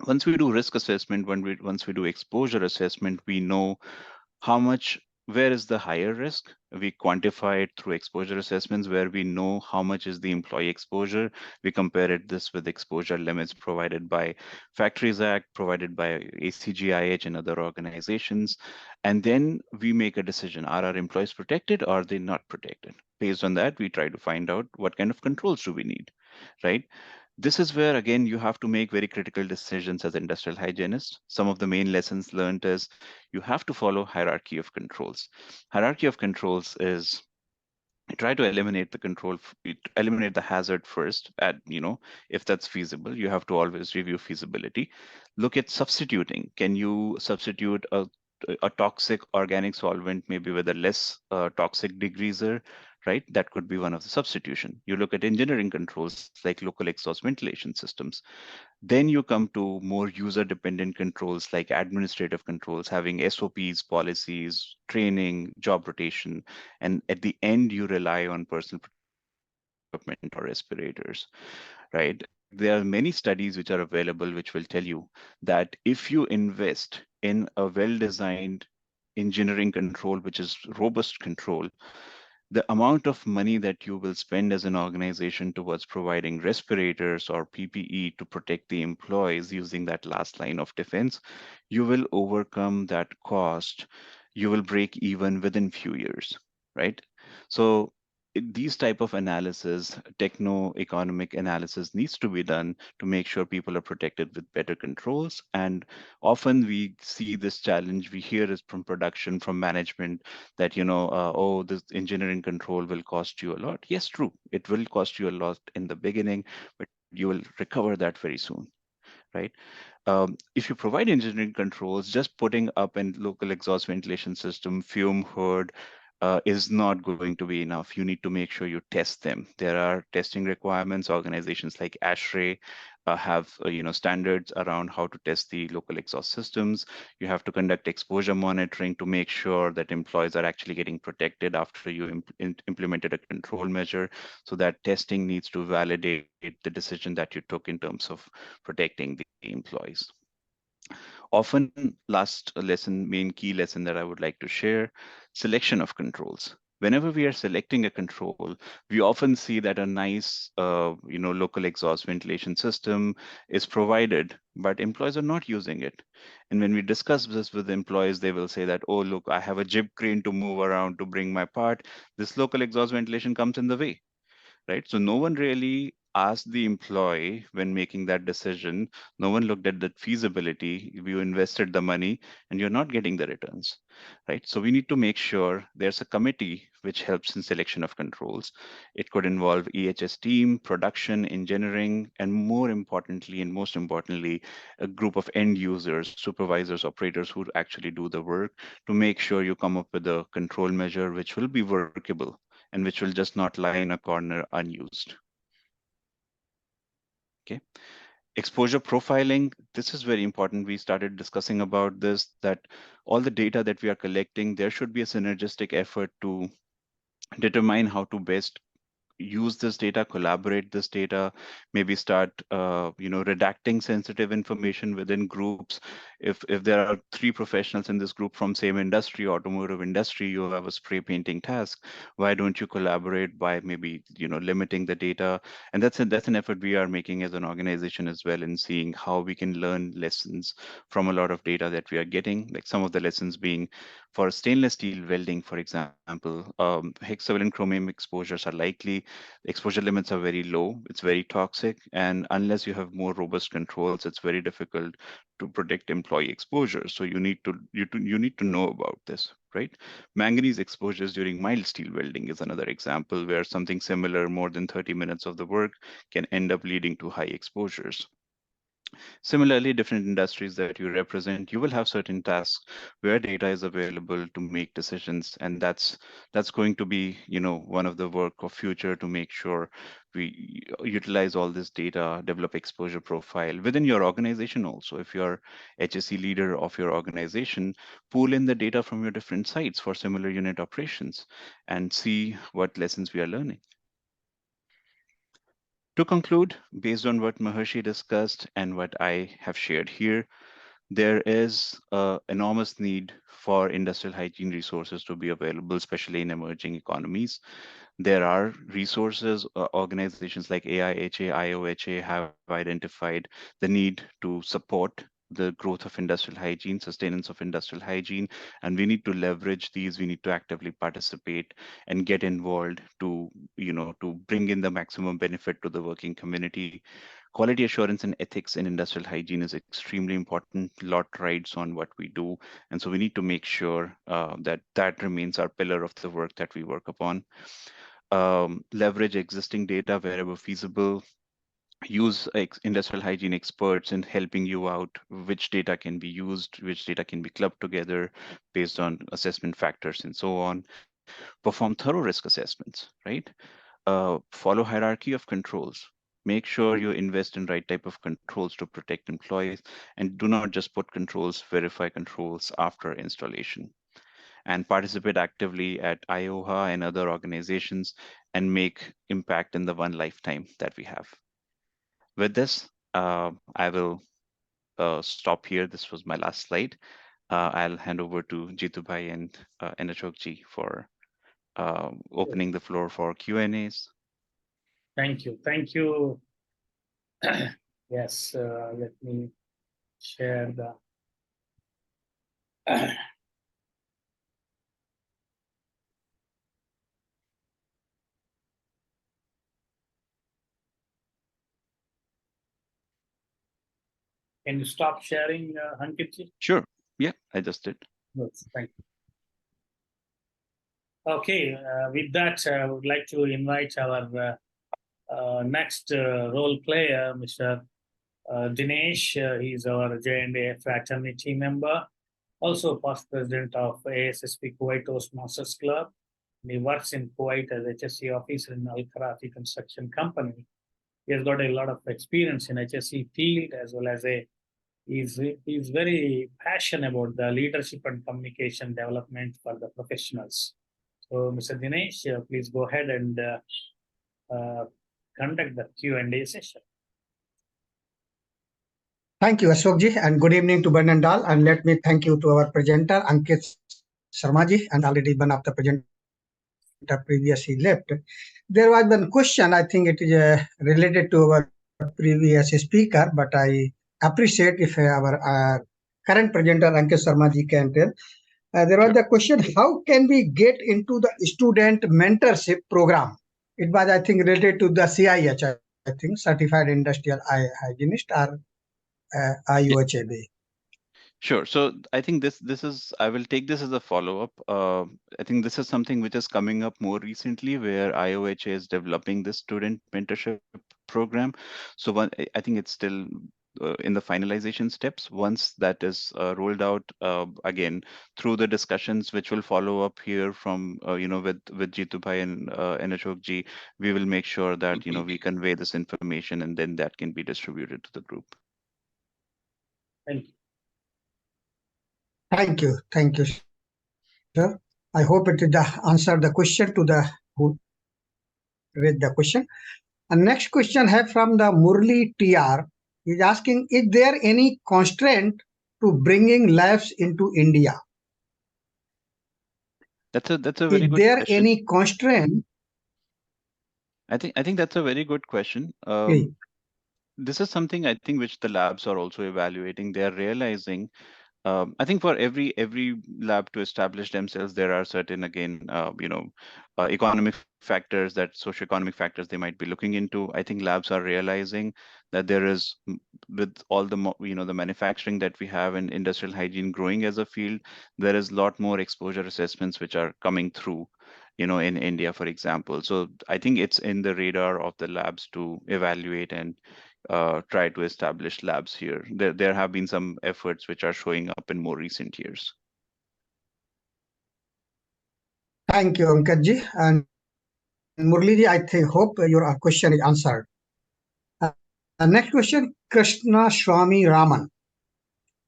[SPEAKER 4] once we do risk assessment, once we do exposure assessment, we know how much, where is the higher risk. We quantify it through exposure assessments where we know how much is the employee exposure. We compare this with exposure limits provided by Factories Act, provided by ACGIH and other organizations. And then we make a decision, are our employees protected or are they not protected? Based on that, we try to find out what kind of controls do we need, right? This is where, again, you have to make very critical decisions as industrial hygienists. Some of the main lessons learned is you have to follow hierarchy of controls. Hierarchy of controls is try to eliminate the eliminate the hazard first if that's feasible. You have to always review feasibility. Look at substituting. Can you substitute a toxic organic solvent maybe with a less toxic degreaser, right? That could be one of the substitution. You look at engineering controls like local exhaust ventilation systems. Then you come to more user-dependent controls like administrative controls, having SOPs, policies, training, job rotation, and at the end, you rely on personal equipment or respirators, right? There are many studies which are available which will tell you that if you invest in a well-designed engineering control, which is robust control, the amount of money that you will spend as an organization towards providing respirators or PPE to protect the employees using that last line of defense, you will overcome that cost. You will break even within few years, right? So these type of analysis, techno-economic analysis needs to be done to make sure people are protected with better controls. And often we see this challenge, we hear it from production, from management, that oh, this engineering control will cost you a lot. Yes, true, it will cost you a lot in the beginning, but you will recover that very soon, right? If you provide engineering controls, just putting up a local exhaust ventilation system, fume hood, is not going to be enough. You need to make sure you test them. There are testing requirements. Organizations like ASHRAE have standards around how to test the local exhaust systems. You have to conduct exposure monitoring to make sure that employees are actually getting protected after you implemented a control measure. So that testing needs to validate the decision that you took in terms of protecting the employees. Often, last lesson, main key lesson that I would like to share, selection of controls. Whenever we are selecting a control, we often see that a nice, local exhaust ventilation system is provided, but employees are not using it. And when we discuss this with employees, they will say that, oh, look, I have a jib crane to move around to bring my part. This local exhaust ventilation comes in the way, right? So no one really asked the employee when making that decision. No one looked at the feasibility. You invested the money and you're not getting the returns, right? So we need to make sure there's a committee which helps in selection of controls. It could involve EHS team, production, engineering, and more importantly, and most importantly, a group of end users, supervisors, operators who actually do the work to make sure you come up with a control measure which will be workable and which will just not lie in a corner unused. Okay. Exposure profiling, this is very important. We started discussing about this, that all the data that we are collecting, there should be a synergistic effort to determine how to best use this data, collaborate this data, maybe start redacting sensitive information within groups. If there are 3 professionals in this group from same industry, automotive industry, you have a spray painting task, why don't you collaborate by maybe limiting the data? And that's an effort we are making as an organization as well, in seeing how we can learn lessons from a lot of data that we are getting, like some of the lessons being, for stainless steel welding, for example, hexavalent chromium exposures are likely. Exposure limits are very low. It's very toxic. And unless you have more robust controls, it's very difficult to protect employee exposure. So you need to know about this, right? Manganese exposures during mild steel welding is another example where something similar, more than 30 minutes of the work, can end up leading to high exposures. Similarly, different industries that you represent, you will have certain tasks where data is available to make decisions, and that's going to be one of the work of future, to make sure we utilize all this data, develop exposure profile within your organization. Also, if you're HSE leader of your organization, pull in the data from your different sites for similar unit operations and see what lessons we are learning. To conclude, based on what Maharshi discussed and what I have shared here, there is an enormous need for industrial hygiene resources to be available, especially in emerging economies. There are resources, organizations like AIHA, IOHA have identified the need to support the growth of industrial hygiene, sustenance of industrial hygiene, and we need to leverage these. We need to actively participate and get involved to, to bring in the maximum benefit to the working community. Quality assurance and ethics in industrial hygiene is extremely important. A lot rides on what we do, and so we need to make sure that that remains our pillar of the work that we work upon. Leverage existing data wherever feasible. Use industrial hygiene experts in helping you out which data can be used, which data can be clubbed together based on assessment factors and so on. Perform thorough risk assessments, right? Follow hierarchy of controls. Make sure you invest in right type of controls to protect employees, and do not just put controls, verify controls after installation. And participate actively at IOHA and other organizations and make impact in the one lifetime that we have. With this, I will stop here. This was my last slide. I'll hand over to Jitu Bhai and Ashok ji for opening the floor for Q&As.
[SPEAKER 1] Thank you. Thank you. Yes, let me share the. Can you stop sharing, Ankitji?
[SPEAKER 4] Sure. Yeah, I just did.
[SPEAKER 1] Yes, thank you. Okay, with that, I would like to invite our next role player, Mr. Dinesh. He is our J&AGHF fraternity team member, also past president of ASSP Kuwait Toastmasters Club. He works in Kuwait as HSE officer in Al Karafi Construction Company. He has got a lot of experience in HSE field as well as he's very passionate about the leadership and communication development for the professionals. So, Mr. Dinesh, please go ahead and conduct the Q&A session.
[SPEAKER 6] Thank you, Ashokji, and good evening to Bernandal. And let me thank you to our presenter, Ankit Sharmaji, and already one of the presenter previously left. There was one question, I think it is related to our previous speaker, but I appreciate if our current presenter, Ankit Sharmaji, can tell. There was the question, how can we get into the student mentorship program? It was, I think, related to the CIH, I think, Certified Industrial Hygienist or IUHAB.
[SPEAKER 4] Sure. So I think this is, I will take this as a follow-up. I think this is something which is coming up more recently, where IOHA is developing this student mentorship program. So I think it's still in the finalization steps. Once that is rolled out, again through the discussions which will follow up here from with Jitu Bhai and Ashok ji, we will make sure that we convey this information, and then that can be distributed to the group.
[SPEAKER 1] Thank you.
[SPEAKER 6] Thank you, sir. I hope it answered the question to the who read the question. And next question have from the Murli TR. Is asking, is there any constraint to bringing labs into India?
[SPEAKER 4] That's a very good
[SPEAKER 6] there
[SPEAKER 4] question.
[SPEAKER 6] Any constraint?
[SPEAKER 4] I think that's a very good question. This is something I think which the labs are also evaluating. They are realizing, I think for every lab to establish themselves, there are certain, again, economic factors, that socioeconomic factors they might be looking into. I think labs are realizing that there is, with all the the manufacturing that we have in industrial hygiene growing as a field, there is a lot more exposure assessments which are coming through, in India, for example. So I think it's in the radar of the labs to evaluate and try to establish labs here. There have been some efforts which are showing up in more recent years.
[SPEAKER 6] Thank you, Ankitji. And Murliji, I hope your question is answered. Next question, Krishna Swami Raman.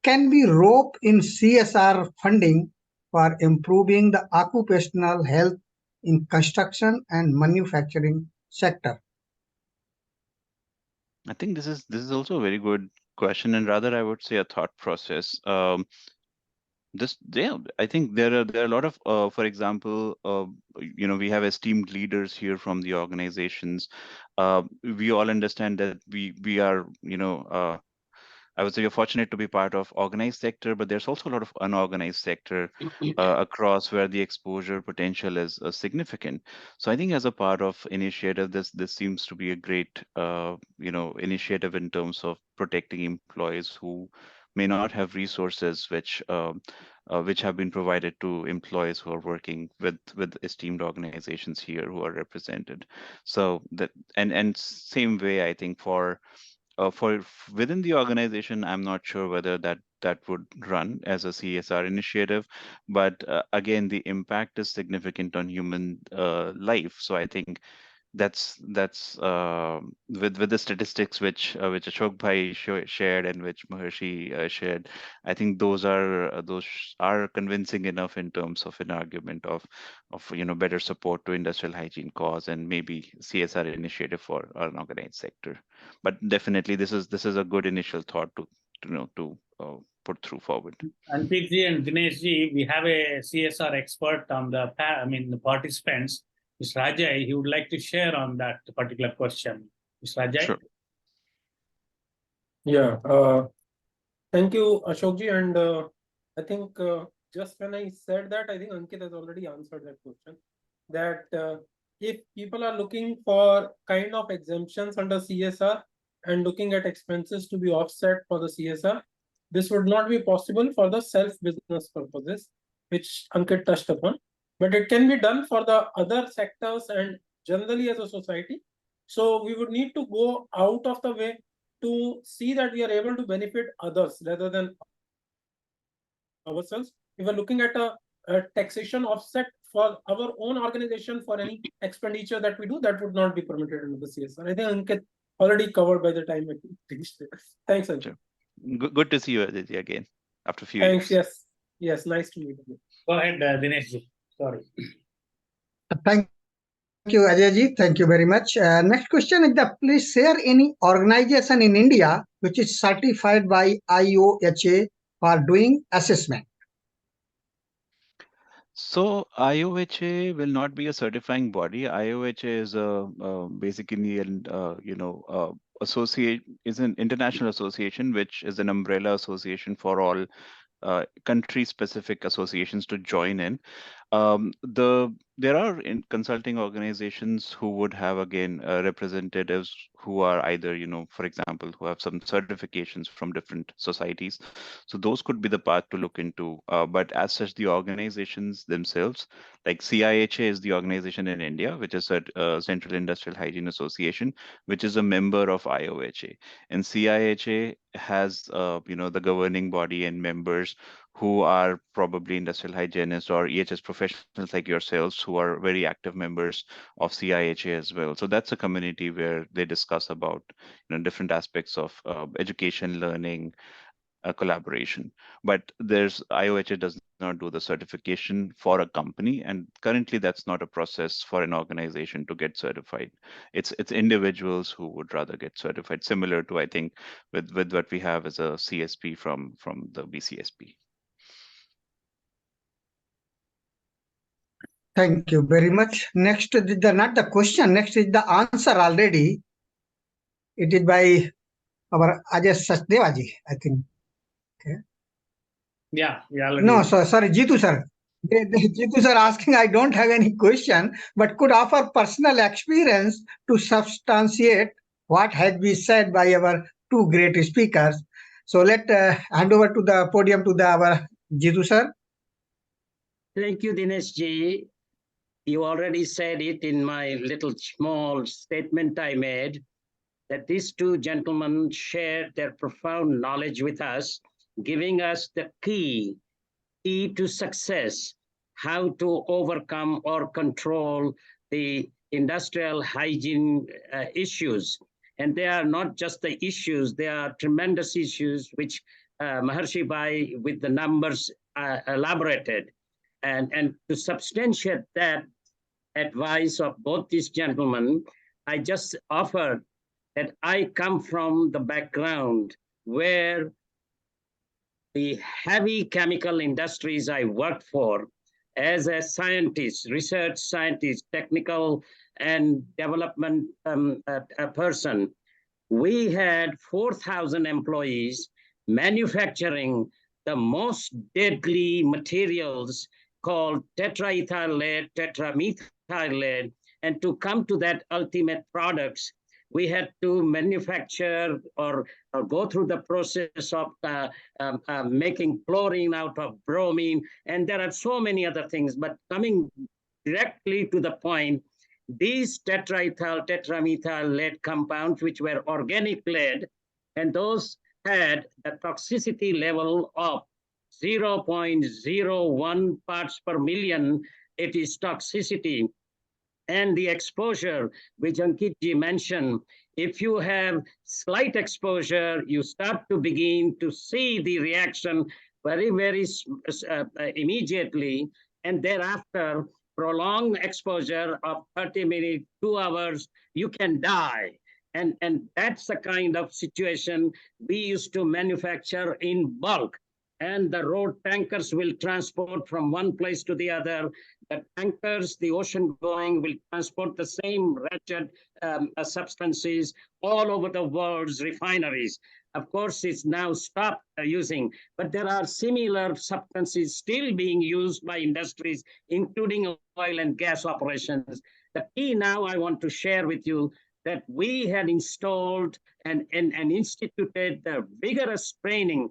[SPEAKER 6] Can we rope in CSR funding for improving the occupational health in construction and manufacturing sector?
[SPEAKER 4] I think this is also a very good question, and rather I would say a thought process. I think there are a lot of, for example, we have esteemed leaders here from the organizations. We all understand that we are, I would say you're fortunate to be part of organized sector, but there's also a lot of unorganized sector across where the exposure potential is significant. So I think as a part of initiative, this seems to be a great, initiative in terms of protecting employees who may not have resources which have been provided to employees who are working with esteemed organizations here who are represented. So that, and same way, I think for within the organization, I'm not sure whether that would run as a CSR initiative, but again, the impact is significant on human life. So I think that's with the statistics which Ashok Bhai shared and which Maharshi shared. I think those are convincing enough in terms of an argument of better support to industrial hygiene cause and maybe CSR initiative for unorganized sector. But definitely this is a good initial thought to put through forward.
[SPEAKER 1] Ankitji and Dineshji, we have a CSR expert on the participants. Mr. Rajay, he would like to share on that particular question. Mr. Rajay?
[SPEAKER 4] Sure.
[SPEAKER 7] Yeah, thank you, Ashokji. And I think just when I said that, I think Ankit has already answered that question. That if people are looking for kind of exemptions under CSR and looking at expenses to be offset for the CSR, this would not be possible for the self-business purposes, which Ankit touched upon. But it can be done for the other sectors and generally as a society. So we would need to go out of the way to see that we are able to benefit others rather than ourselves. If we're looking at a taxation offset for our own organization for any expenditure that we do, that would not be permitted under the CSR. I think Ankit already covered by the time I reached there. Thanks, Ankit.
[SPEAKER 4] Sure. Good to see you, Aditya, again after a few
[SPEAKER 7] Thanks.
[SPEAKER 4] years.
[SPEAKER 7] Yes, nice to meet you.
[SPEAKER 1] Go ahead, Dineshji. Sorry.
[SPEAKER 6] Thank you, Ajayji. Thank you very much. Next question is that please share any organization in India which is certified by IOHA for doing assessment.
[SPEAKER 4] So IOHA will not be a certifying body. IOHA is basically an is an international association which is an umbrella association for all country-specific associations to join in. There are consulting organizations who would have again representatives who are either, for example, who have some certifications from different societies. So those could be the path to look into. But as such, the organizations themselves, like CIHA is the organization in India, which is a Central Industrial Hygiene Association, which is a member of IOHA, and CIHA has the governing body and members who are probably industrial hygienists or EHS professionals like yourselves who are very active members of CIHA as well. So that's a community where they discuss about different aspects of education, learning, collaboration. But IOHA does not do the certification for a company, and currently that's not a process for an organization to get certified. It's individuals who would rather get certified, similar to I think with what we have as a CSP from the BCSP.
[SPEAKER 6] Thank you very much. Next is not the question. Next is the answer already. It is by our Ajay Sachdevaji, I think. Okay.
[SPEAKER 1] Yeah,
[SPEAKER 6] No, sorry, Jitu sir. Jitu sir asking, I don't have any question, but could offer personal experience to substantiate what has been said by our two great speakers. So let hand over to the podium to our Jitu sir.
[SPEAKER 2] Thank you, Dinesh ji. You already said it in my little small statement I made, that these two gentlemen shared their profound knowledge with us, giving us the key to success, how to overcome or control the industrial hygiene issues. And they are not just the issues, they are tremendous issues which Maharshi Bhai with the numbers elaborated. And to substantiate that advice of both these gentlemen, I just offered that I come from the background where the heavy chemical industries I worked for as a scientist, research scientist, technical and development person, we had 4,000 employees manufacturing the most deadly materials called tetraethyl lead, tetramethyl lead, and to come to that ultimate products, we had to manufacture or go through the process of making chlorine out of bromine, and there are so many other things. But coming directly to the point, these tetraethyl, tetramethyl lead compounds, which were organic lead, and those had a toxicity level of 0.01 parts per million. It is toxicity. And the exposure, which Ankit ji mentioned, if you have slight exposure, you start to begin to see the reaction very, very immediately. And thereafter, prolonged exposure of 30 minutes, 2 hours, you can die. And that's the kind of situation we used to manufacture in bulk. and the road tankers will transport from one place to the other. The tankers, the ocean going, will transport the same wretched substances all over the world's refineries. Of course, it's now stopped using, but there are similar substances still being used by industries, including oil and gas operations. The key now I want to share with you that we had installed and instituted the vigorous training.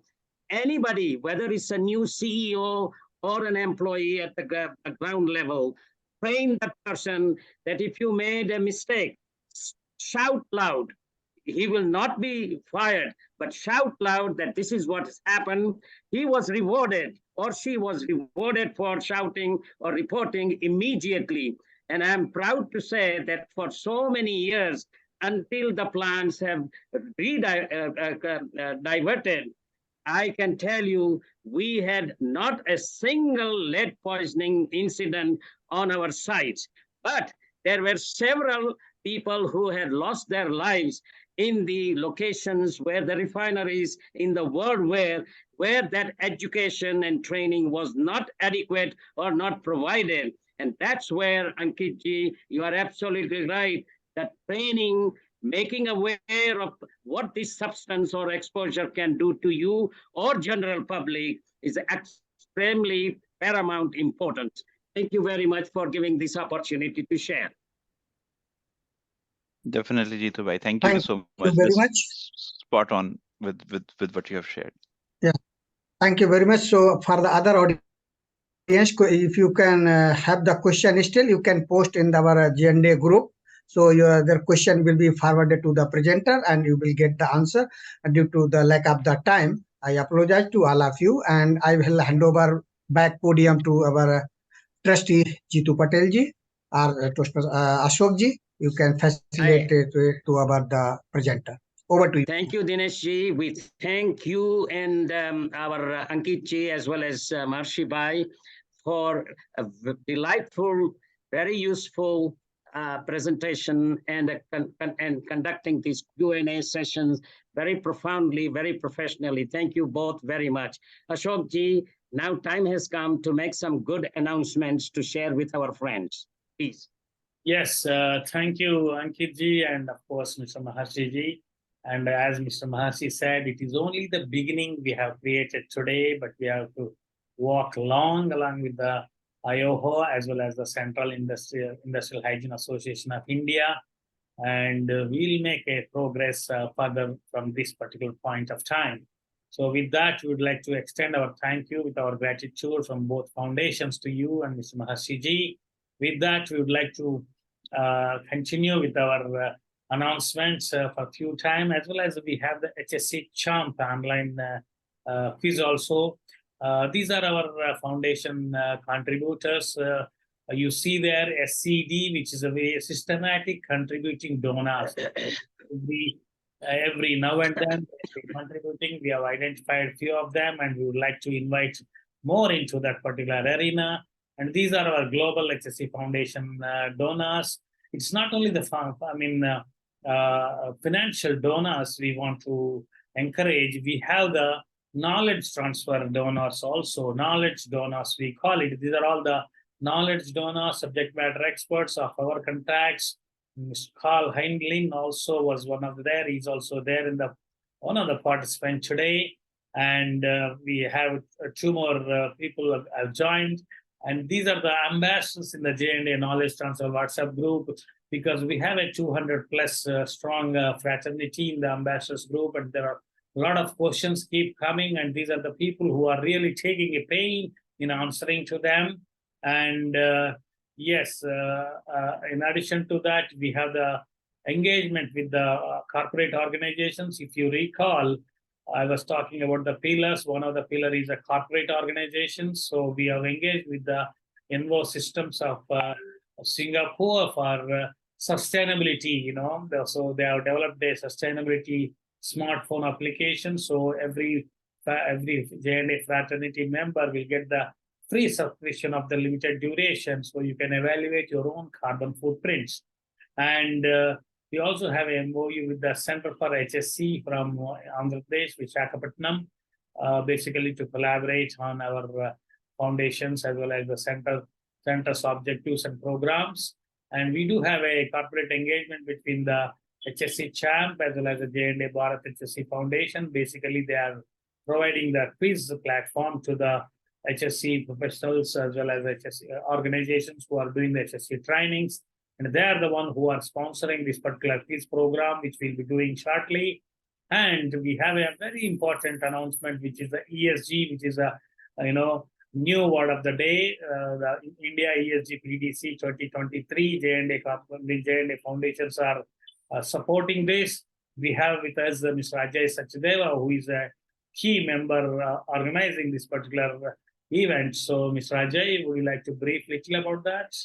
[SPEAKER 2] Anybody, whether it's a new CEO or an employee at the ground level, train that person that if you made a mistake, shout loud. He will not be fired, but shout loud that this is what has happened. He was rewarded or she was rewarded for shouting or reporting immediately. And I'm proud to say that for so many years, until the plants have diverted, I can tell you, we had not a single lead poisoning incident on our sites, but there were several people who had lost their lives in the locations where the refineries in the world were, where that education and training was not adequate or not provided. And that's where, Ankit ji, you are absolutely right, that training, making aware of what this substance or exposure can do to you or general public is extremely paramount importance. Thank you very much for giving this opportunity to share.
[SPEAKER 4] Definitely, Jitu bhai. Thank you so much.
[SPEAKER 6] Thank you very much.
[SPEAKER 4] Spot on with what you have shared.
[SPEAKER 6] Yeah, thank you very much. So for the other audience, if you can have the question still, you can post in our J&A group. So their question will be forwarded to the presenter and you will get the answer. And due to the lack of the time, I apologize to all of you, and I will hand over back podium to our trustee Jitu Patel ji or Ashok ji. You can facilitate it to the presenter. Over to you.
[SPEAKER 2] Thank you, Dinesh ji. We thank you and our Ankit ji as well as Marshi Bhai for a delightful, very useful presentation and conducting these Q&A sessions very profoundly, very professionally. Thank you both very much. Ashok ji, now time has come to make some good announcements to share with our friends. Please.
[SPEAKER 1] Yes, thank you, Ankit ji, and of course, Mr. Maharshi ji. And as Mr. Maharshi said, it is only the beginning we have created today, but we have to walk along with the IOHO as well as the Central Industrial Hygiene Association of India. And we'll make a progress further from this particular point of time. So with that, we would like to extend our thank you with our gratitude from both foundations to you and Mr. Maharshi ji. With that, we would like to continue with our announcements for a few time, as well as we have the HSE Champ online quiz also. These are our foundation contributors. You see there SCD, which is a very systematic contributing donors. Every now and then contributing, we have identified a few of them, and we would like to invite more into that particular arena. And these are our global HSE Foundation donors. It's not only the financial donors we want to encourage. We have the knowledge transfer donors also. Knowledge donors, we call it. These are all the knowledge donors, subject matter experts of our contacts. Mr. Carl Heinlein also was one of there. He's also there in one of the participants today. And we have two more people have joined. And these are the ambassadors in the J&A Knowledge Transfer WhatsApp group, because we have a 200 plus strong fraternity in the ambassadors group, and there are a lot of questions keep coming, and these are the people who are really taking a pain in answering to them. And yes, in addition to that, we have the engagement with the corporate organizations. If you recall, I was talking about the pillars. One of the pillars is a corporate organization. So we have engaged with the Envo Systems of Singapore for sustainability. So they have developed a sustainability smartphone application. So every J&A fraternity member will get the free subscription of the limited duration, so you can evaluate your own carbon footprints. And we also have an MOU with the Center for HSE from Andhra Pradesh, Visakhapatnam. basically to collaborate on our foundations as well as the center's objectives and programs. And we do have a corporate engagement between the HSE CHAMP as well as the J&A Bharat HSE Foundation. Basically, they are providing the quiz platform to the HSE professionals as well as HSE organizations who are doing the HSE trainings. And they are the one who are sponsoring this particular quiz program, which we'll be doing shortly. And we have a very important announcement, which is the ESG, which is a new word of the day. The India ESG PDC 2023. J&A foundations are supporting this. We have with us Mr. Ajay Sachdeva, who is a key member organizing this particular event. So, Mr. Ajay, would you like to brief little about that?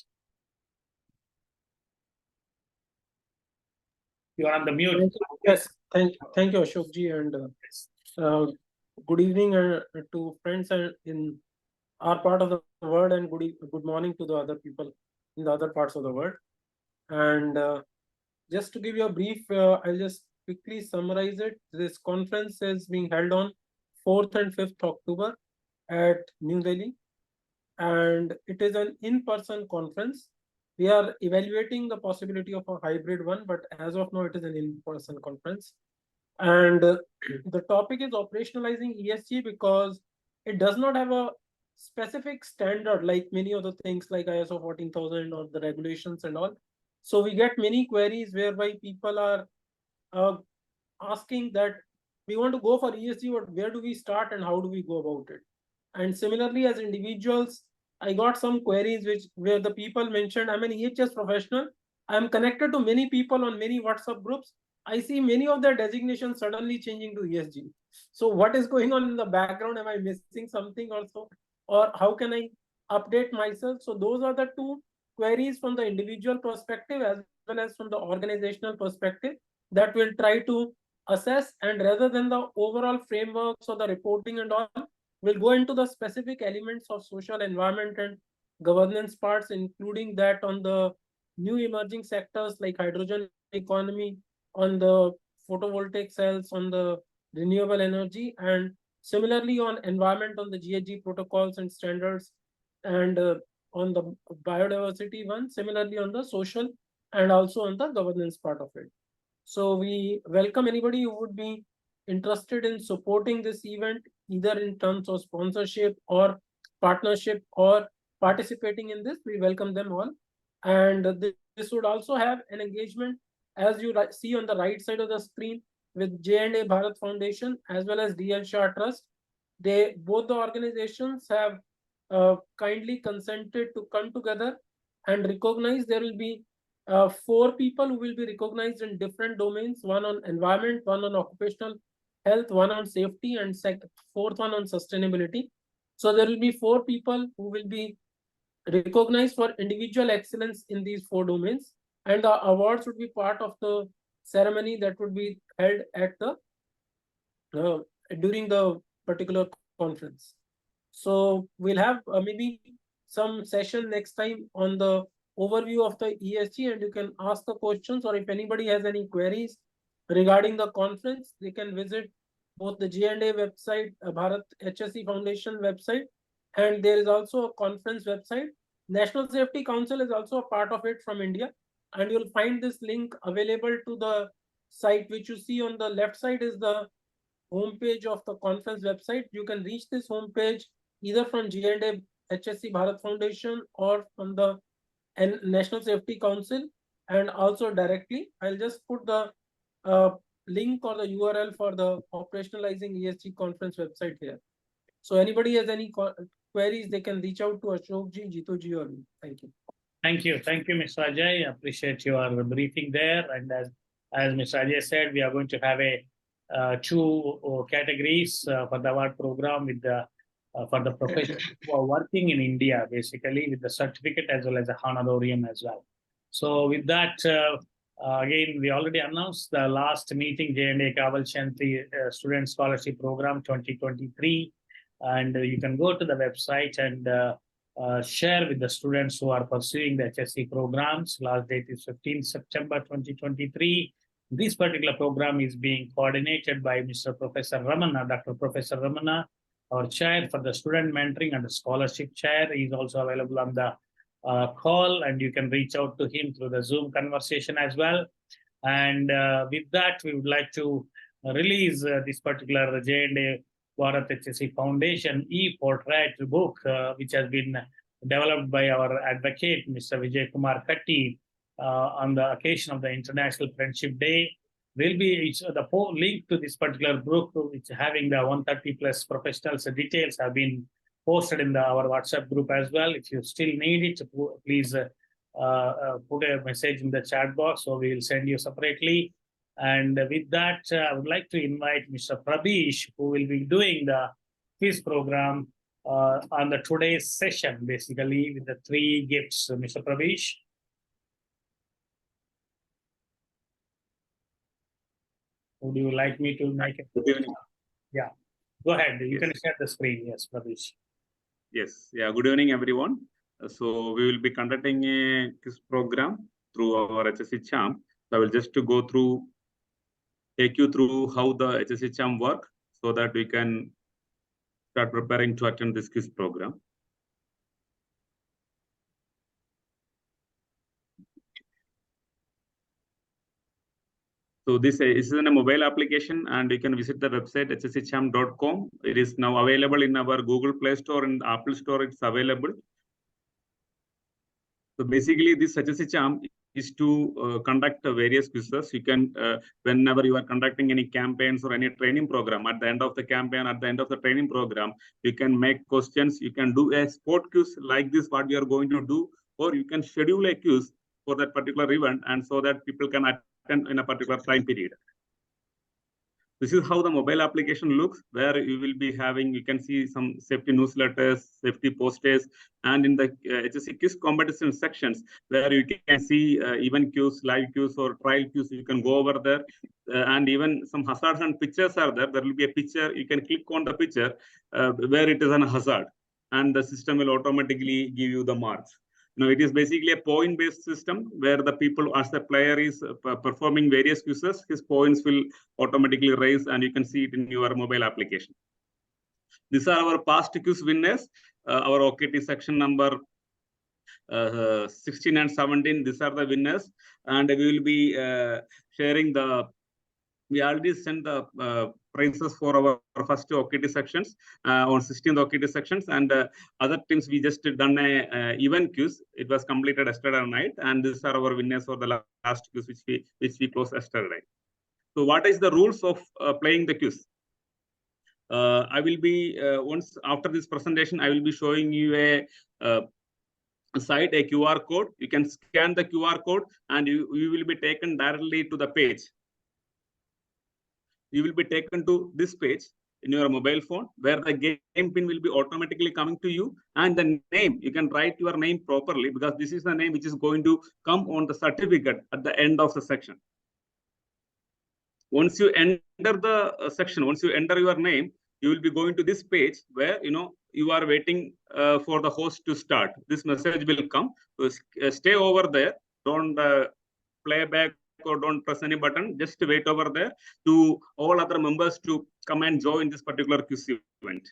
[SPEAKER 1] You are on the mute.
[SPEAKER 7] Yes, thank you, Ashokji, and good evening to friends in our part of the world, and good morning to the other people in the other parts of the world. And just to give you a brief, I'll just quickly summarize it. This conference is being held on 4th and 5th October at New Delhi, and it is an in-person conference. We are evaluating the possibility of a hybrid one, but as of now, it is an in-person conference. And the topic is operationalizing ESG because it does not have a specific standard like many other things like ISO 14000 or the regulations and all. So we get many queries whereby people are asking that we want to go for ESG, but where do we start and how do we go about it? And similarly, as individuals, I got some queries where the people mentioned, I'm an EHS professional. I'm connected to many people on many WhatsApp groups. I see many of their designations suddenly changing to ESG. So what is going on in the background? Am I missing something also? Or how can I update myself? So those are the two queries from the individual perspective as well as from the organizational perspective that we'll try to assess. And rather than the overall frameworks or the reporting and all, we'll go into the specific elements of social environment and governance parts, including that on the new emerging sectors like hydrogen economy, on the photovoltaic cells, on the renewable energy, and similarly on environment, on the GHG protocols and standards, and on the biodiversity one, similarly on the social and also on the governance part of it. So we welcome anybody who would be interested in supporting this event, either in terms of sponsorship or partnership or participating in this. We welcome them all. And this would also have an engagement, as you see on the right side of the screen, with J&A Bharat Foundation as well as DL Shah Trust. Both the organizations have kindly consented to come together and recognize. There will be 4 people who will be recognized in different domains, one on environment, one on occupational health, one on safety, and 4th one on sustainability. So there will be 4 people who will be recognized for individual excellence in these 4 domains, and the awards would be part of the ceremony that would be held at the during the particular conference. So we'll have maybe some session next time on the overview of the ESG, and you can ask the questions, or if anybody has any queries regarding the conference, they can visit both the J&A website, Bharat HSE Foundation website, and there is also a conference website. National Safety Council is also a part of it from India, and you'll find this link available to the site, which you see on the left side is the homepage of the conference website. You can reach this homepage either from J&A HSE Bharat Foundation or from the National Safety Council, and also directly. I'll just put the link or the URL for the operationalizing ESG conference website here. So anybody has any queries, they can reach out to Ashokji, Jituji, or me. Thank you.
[SPEAKER 1] Thank you, Mr. Ajay. I appreciate your briefing there. And as Mr. Ajay said, we are going to have a 2 categories for the award program with the for the professionals who are working in India, basically with the certificate as well as the honorarium as well. So with that, again, we already announced the last meeting, J&A Kavalshanti Student Scholarship Program 2023. And you can go to the website and share with the students who are pursuing the HSE programs. Last date is 15th September 2023. This particular program is being coordinated by Mr. Professor Ramana, Dr. Professor Ramana, our chair for the student mentoring and the scholarship chair. He is also available on the call, and you can reach out to him through the Zoom conversation as well. And with that, we would like to release this particular J&A Bharat HSE Foundation e-portrait book, which has been developed by our advocate, Mr. Vijay Kumar Katti, on the occasion of the International Friendship Day. Will be the link to this particular book, which having the 130 plus professionals details have been posted in our WhatsApp group as well. If you still need it, please put a message in the chat box, so we will send you separately. And with that, I would like to invite Mr. Prabish, who will be doing the quiz program on the today's session, basically with the 3 gifts. Mr. Prabish. Would you like me to make it? Yeah, go ahead. You can share the screen. Yes, Prabish.
[SPEAKER 8] Yes. Yeah. Good evening, everyone. So we will be conducting a quiz program through our HSE CHAM. So I will just to go through, take you through how the HSE CHAM work, so that we can start preparing to attend this quiz program. So this is a mobile application, and you can visit the website hsecham.com. It is now available in our Google Play Store and Apple Store. It's available. So basically, this HSE CHAM is to conduct various quizzes. You can, whenever you are conducting any campaigns or any training program, at the end of the campaign, at the end of the training program, you can make questions. You can do a sport quiz like this, what we are going to do, or you can schedule a quiz for that particular event, and so that people can attend in a particular time period. This is how the mobile application looks, where you will be having, you can see some safety newsletters, safety posters, and in the HSE quiz competition sections, where you can see event queues, live queues, or trial queues. You can go over there, and even some hazards and pictures are there. There will be a picture. You can click on the picture where it is an hazard, and the system will automatically give you the marks. It is basically a point-based system where the people, as the player is performing various quizzes, his points will automatically rise, and you can see it in your mobile application. These are our past quiz winners. Our OKT section number 16 and 17. These are the winners, and we will be sharing the. We already sent the prizes for our first OKT sections on 16th OKT sections, and other teams we just done a event quiz. It was completed yesterday night, and these are our winners for the last quiz which we closed yesterday. So what is the rules of playing the quiz? I will be once after this presentation, I will be showing you a site, a QR code. You can scan the QR code, and you will be taken directly to the page. You will be taken to this page in your mobile phone, where the game pin will be automatically coming to you, and the name, you can write your name properly, because this is the name which is going to come on the certificate at the end of the section. Once you enter the section, once you enter your name, you will be going to this page where you are waiting for the host to start. This message will come. So stay over there. Don't play back or don't press any button. Just wait over there to all other members to come and join this particular quiz event.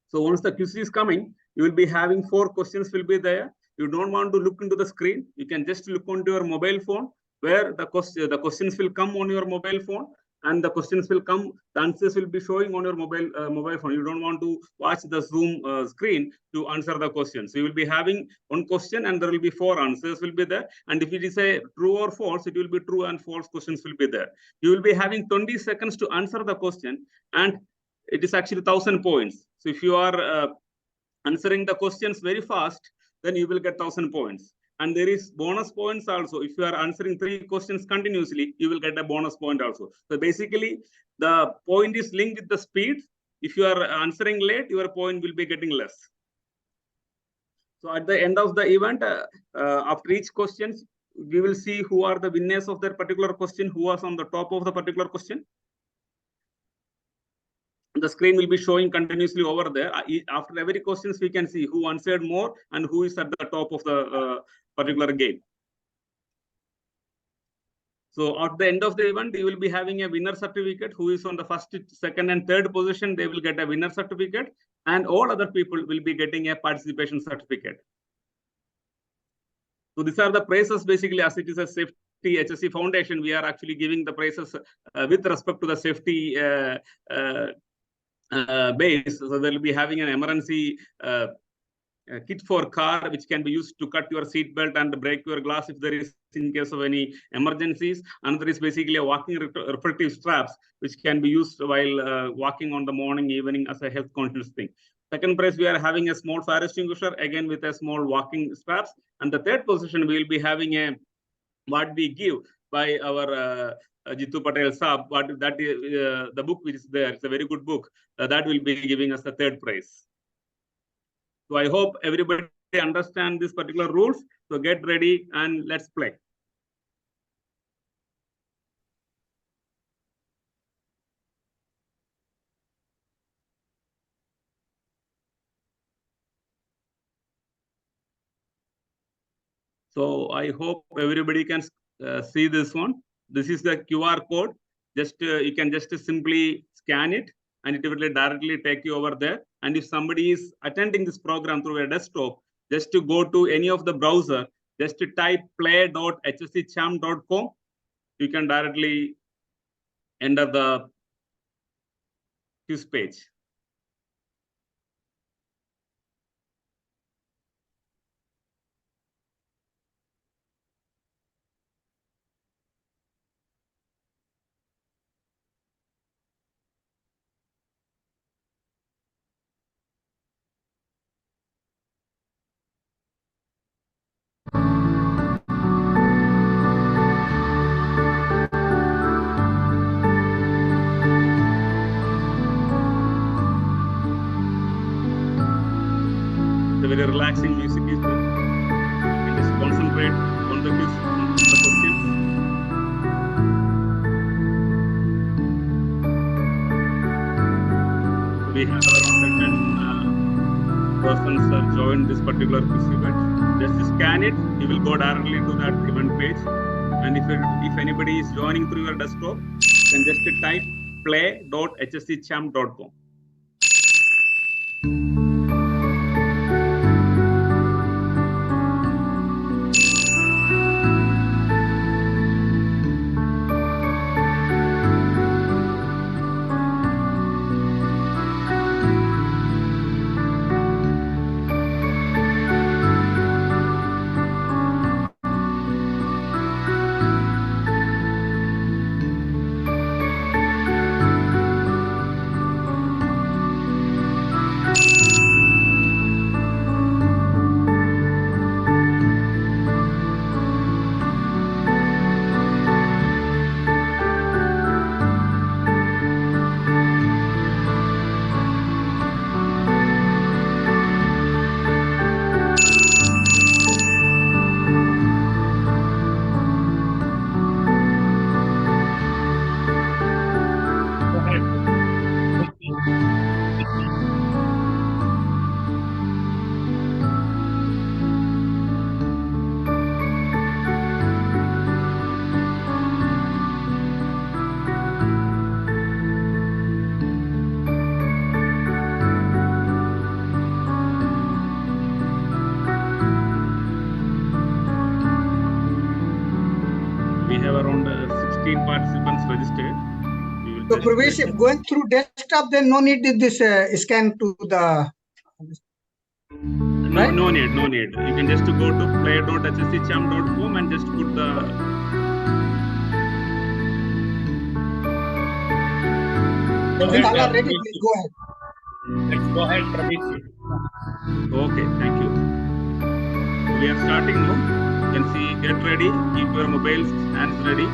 [SPEAKER 8] So once the quiz is coming, you will be having 4 questions will be there. You don't want to look into the screen. You can just look onto your mobile phone, where the questions will come on your mobile phone, and the questions will come, the answers will be showing on your mobile phone. You don't want to watch the Zoom screen to answer the questions. So you will be having 1 question, and there will be 4 answers will be there. And if it is a true or false, it will be true and false questions will be there. You will be having 20 seconds to answer the question, and it is actually 1000 points. So if you are answering the questions very fast, then you will get 1000 points. And there is bonus points also. If you are answering 3 questions continuously, you will get a bonus point also. So basically, the point is linked with the speed. If you are answering late, your point will be getting less. So at the end of the event, after each question, we will see who are the winners of that particular question, who was on the top of the particular question. The screen will be showing continuously over there. After every questions, we can see who answered more and who is at the top of the particular game. So at the end of the event, you will be having a winner certificate. Who is on the first, second, and third position, they will get a winner certificate, and all other people will be getting a participation certificate. So these are the prizes basically, as it is a safety HSE Foundation. We are actually giving the prizes with respect to the safety base. So they will be having an emergency kit for car, which can be used to cut your seat belt and break your glass if there is in case of any emergencies. Another is basically a walking reflective straps, which can be used while walking on the morning, evening as a health conscious thing. Second prize, we are having a small fire extinguisher, again with a small walking straps. And the third position, we will be having a what we give by our Jitu Patel Saab. What that is the book which is there. It's a very good book. That will be giving us the third prize. So I hope everybody understand these particular rules. So get ready and let's play. So I hope everybody can see this one. This is the QR code. Just you can just simply scan it, and it will directly take you over there. And if somebody is attending this program through a desktop, just to go to any of the browser, just to type play.hsechamp.com, you can directly enter the quiz page. The very relaxing music is there. You can just concentrate on the quiz, on the questions. We have around 10 persons joined this particular quiz event. Just scan it, you will go directly to that event page. And if anybody is joining through your desktop, then just type play.hsechamp.com. We have around 16 participants registered.
[SPEAKER 6] So Pravesh, if going through desktop, then no need this scan to the.
[SPEAKER 8] No, no need. You can just go to play.hsechamp.com and just put the.
[SPEAKER 6] All are ready, please go ahead.
[SPEAKER 1] Let's go ahead, Pravesh.
[SPEAKER 8] Okay, thank you. We are starting now. You can see, get ready, keep your mobiles hands ready.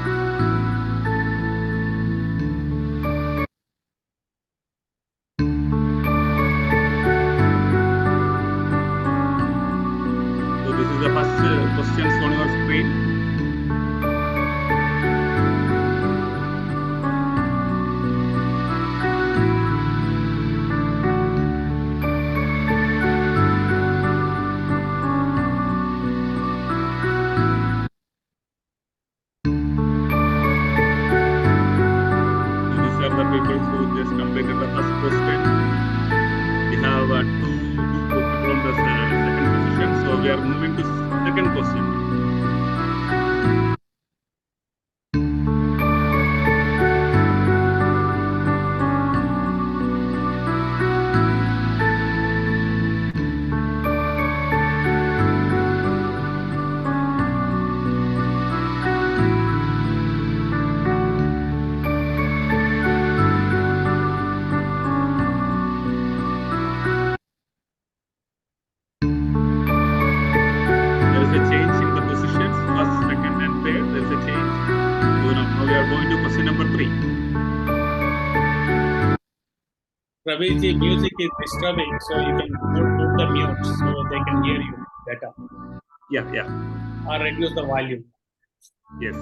[SPEAKER 8] So this is the first questions on your screen. people who just completed the first question. We have two people on the second position. So we are moving to second question. There is a change in the positions, first, second, and third. There is a change. So now we are going to question number 3.
[SPEAKER 1] Raviji, music is disturbing, so you can put the mute so they can hear you better.
[SPEAKER 8] Yeah.
[SPEAKER 1] Or reduce the volume.
[SPEAKER 8] Yes.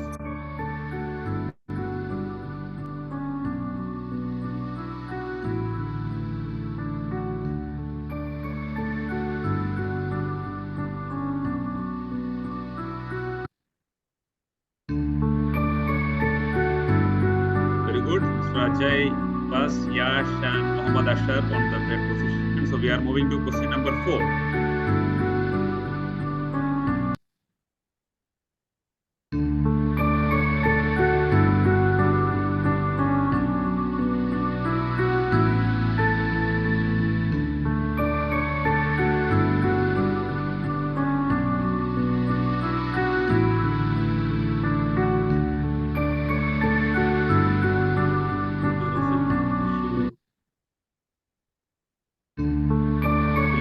[SPEAKER 8] Very good. Mr. Ajay, Bas, Yash, and Muhammad Ashar on the third position. So we are moving to question number 4.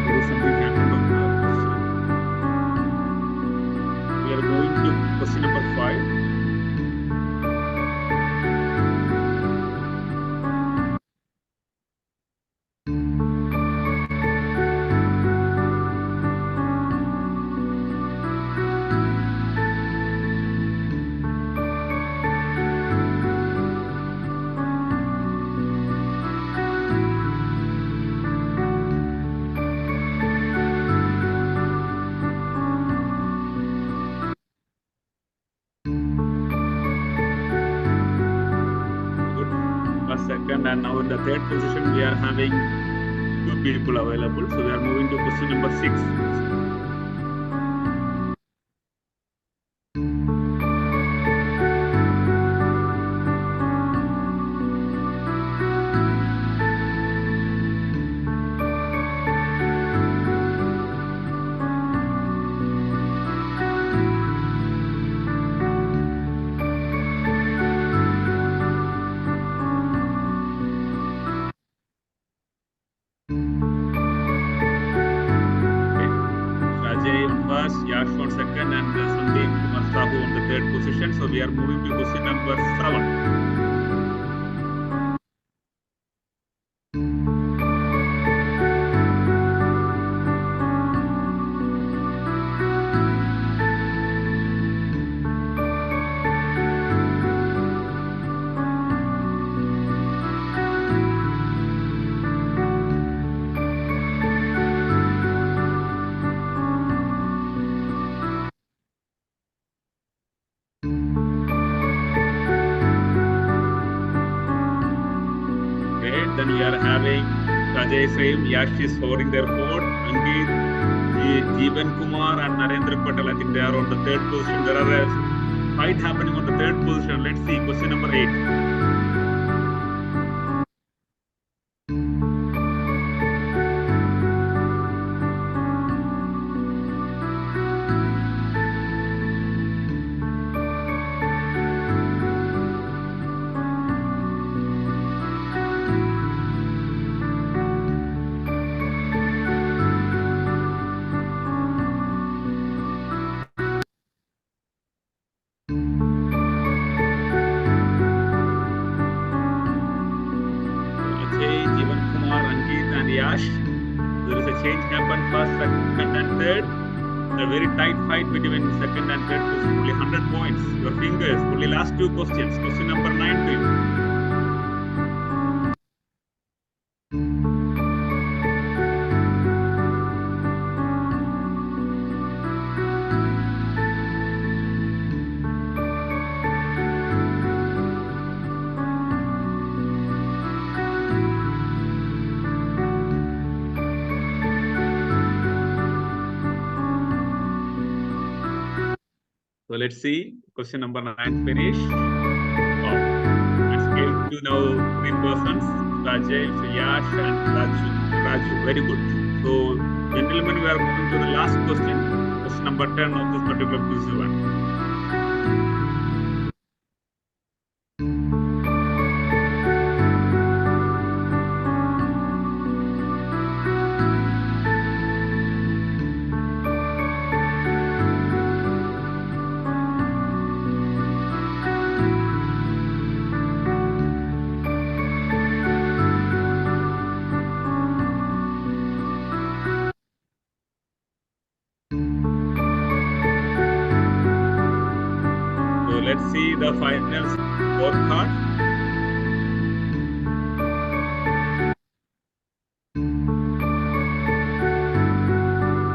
[SPEAKER 8] There is something happened on the question. We are going to question number 5. Good. First, second, and now in the third position, we are having 2 people available. So we are moving to question number 6. Ajay on first, Yash on second, and Sandeep Kumar Sahu on the third position. So we are moving to question number 7. Great. Then we are having Ajay same, Yash is holding their phone, Ankit, Jeevan Kumar, and Narendra Patel. I think they are on the third position. There are a fight happening on the third position. Let's see question number 8. Ajay, Jeevan Kumar, Ankit, and Yash. There is a change happened first, second, and third. A very tight fight between second and third position. Only 100 points. Your fingers. Only last 2 questions. Question number 9 to you. So let's see, question number 9 finish. Wow. Let's scale to now 3 persons, Ajay, Yash and Raju. Very good. So gentlemen, we are moving to the last question number 10 of this particular quiz event. So let's see the final scorecard.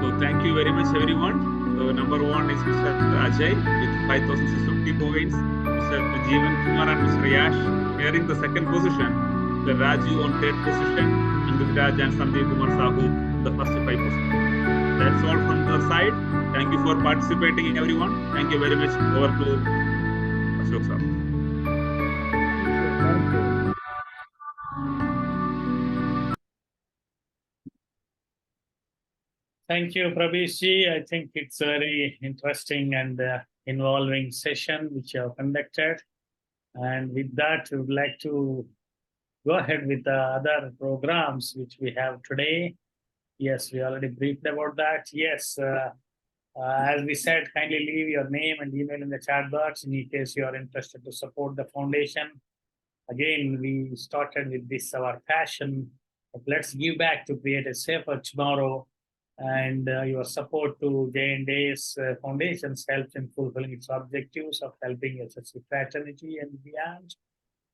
[SPEAKER 8] So thank you very much, everyone. So number 1 is Mr. Ajay with 5,650 points. Mr. Jeevan Kumar and Mr. Yash sharing the second position. Mr. Raju on third position, and Mr. Raj and Sandeep Kumar Sahu the first 5 positions. That's all from the side. Thank you for participating, everyone. Thank you very much. Over to Ashok sir.
[SPEAKER 1] Thank you, Prabhishji. I think it's a very interesting and involving session which you have conducted. And with that, we would like to go ahead with the other programs which we have today. Yes, we already briefed about that. Yes, as we said, kindly leave your name and email in the chat box in case you are interested to support the foundation. Again, we started with this, our passion, but let's give back to create a safer tomorrow. And your support to J&A's foundations helps in fulfilling its objectives of helping HSE fraternity and beyond.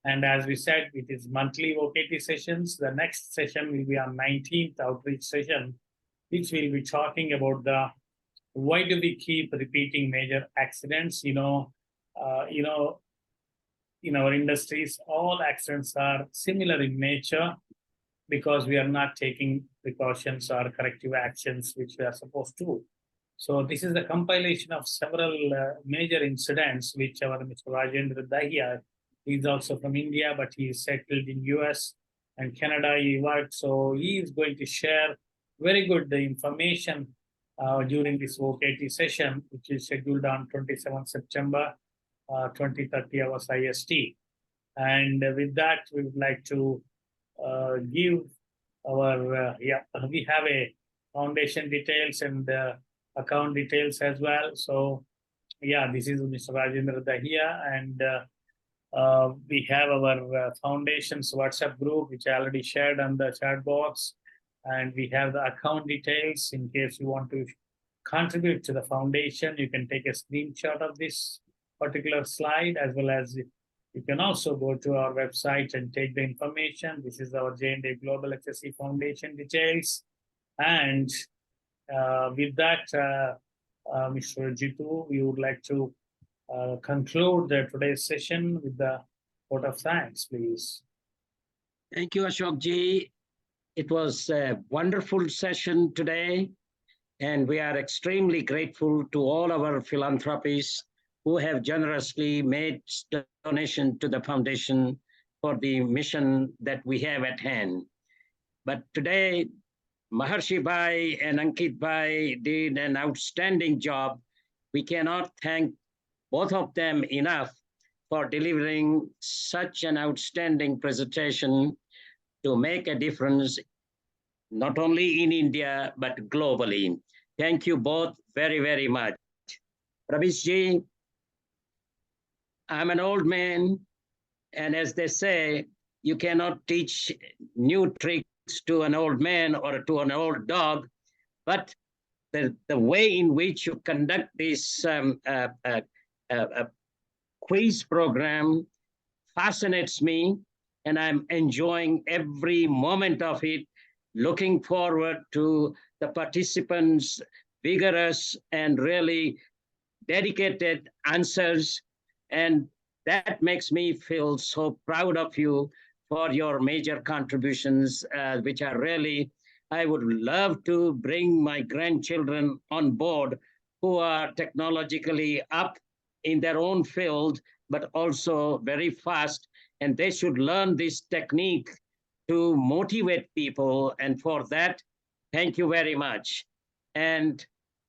[SPEAKER 1] And as we said, it is monthly OKT sessions. The next session will be on 19th outreach session, which will be talking about the why do we keep repeating major accidents? In our industries, all accidents are similar in nature because we are not taking precautions or corrective actions which we are supposed to. So this is the compilation of several major incidents which our Mr. Rajendra Dahiya, he's also from India, but he is settled in US and Canada. He worked, so he is going to share very good information during this OKT session, which is scheduled on 27 September, 2030 hours IST. And with that, we would like to give our, we have a foundation details and account details as well. So yeah, this is Mr. Rajendra Dahiya, and we have our foundation's WhatsApp group, which I already shared on the chat box. And we have the account details in case you want to contribute to the foundation. You can take a screenshot of this particular slide, as well as you can also go to our website and take the information. This is our J&A Global HSE Foundation details. And with that, Mr. Jitu, we would like to conclude today's session with the vote of thanks, please.
[SPEAKER 2] Thank you, Ashok ji. It was a wonderful session today, and we are extremely grateful to all our philanthropists who have generously made donation to the foundation for the mission that we have at hand. But today, Maharshi Bhai and Ankit Bhai did an outstanding job. We cannot thank both of them enough for delivering such an outstanding presentation to make a difference, not only in India, but globally. Thank you both very, very much. Ravish ji, I'm an old man, and as they say, you cannot teach new tricks to an old man or to an old dog, but the way in which you conduct this quiz program fascinates me, and I'm enjoying every moment of it, looking forward to the participants' vigorous and really dedicated answers. And that makes me feel so proud of you for your major contributions, which are really, I would love to bring my grandchildren on board who are technologically up in their own field, but also very fast. And they should learn this technique to motivate people. And for that, thank you very much. And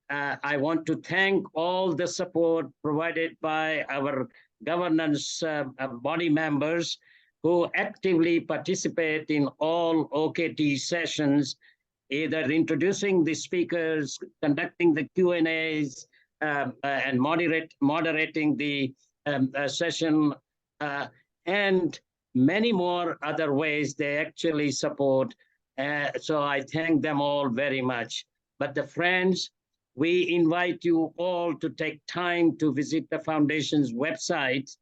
[SPEAKER 2] I want to thank all the support provided by our governance body members who actively participate in all OKT sessions, either introducing the speakers, conducting the Q&As, and moderating the session, and many more other ways they actually support. So I thank them all very much. But the friends, we invite you all to take time to visit the foundation's website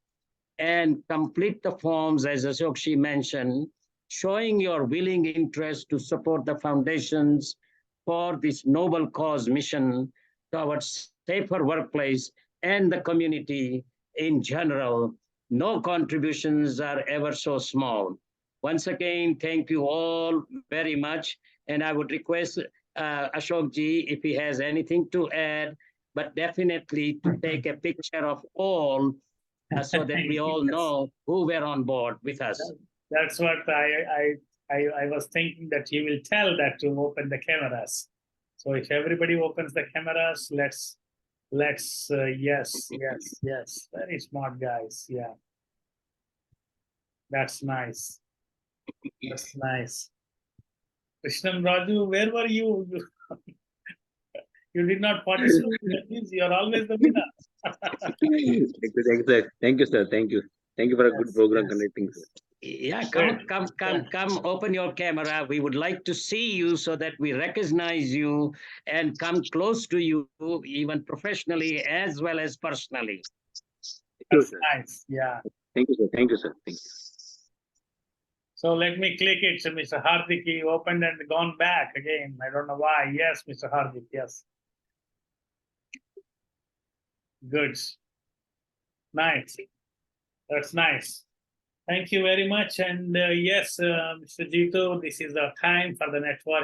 [SPEAKER 2] and complete the forms, as Ashokji mentioned, showing your willing interest to support the foundations for this noble cause mission towards safer workplace and the community in general. No contributions are ever so small. Once again, thank you all very much. And I would request Ashokji, if he has anything to add, but definitely to take a picture of all so that we all know who were on board with us.
[SPEAKER 1] That's what I was thinking, that you will tell that to open the cameras. So if everybody opens the cameras, let's yes, very smart guys. Yeah, that's nice. That's nice. Krishnam Raju, where were you? You did not participate. That means you are always the winner.
[SPEAKER 9] Thank you, sir. Thank you. Thank you for a good program conducting, sir.
[SPEAKER 2] Yeah, come, open your camera. We would like to see you so that we recognize you and come close to you, even professionally as well as personally.
[SPEAKER 1] That's nice. Yeah.
[SPEAKER 9] Thank you, sir. Thank you, sir. Thank you.
[SPEAKER 1] So let me click it. So Mr. Hardik, he opened and gone back again. I don't know why. Yes, Mr. Hardik. Yes. Good. Nice. That's nice. Thank you very much. And yes, Mr. Jitu, this is the time for the network.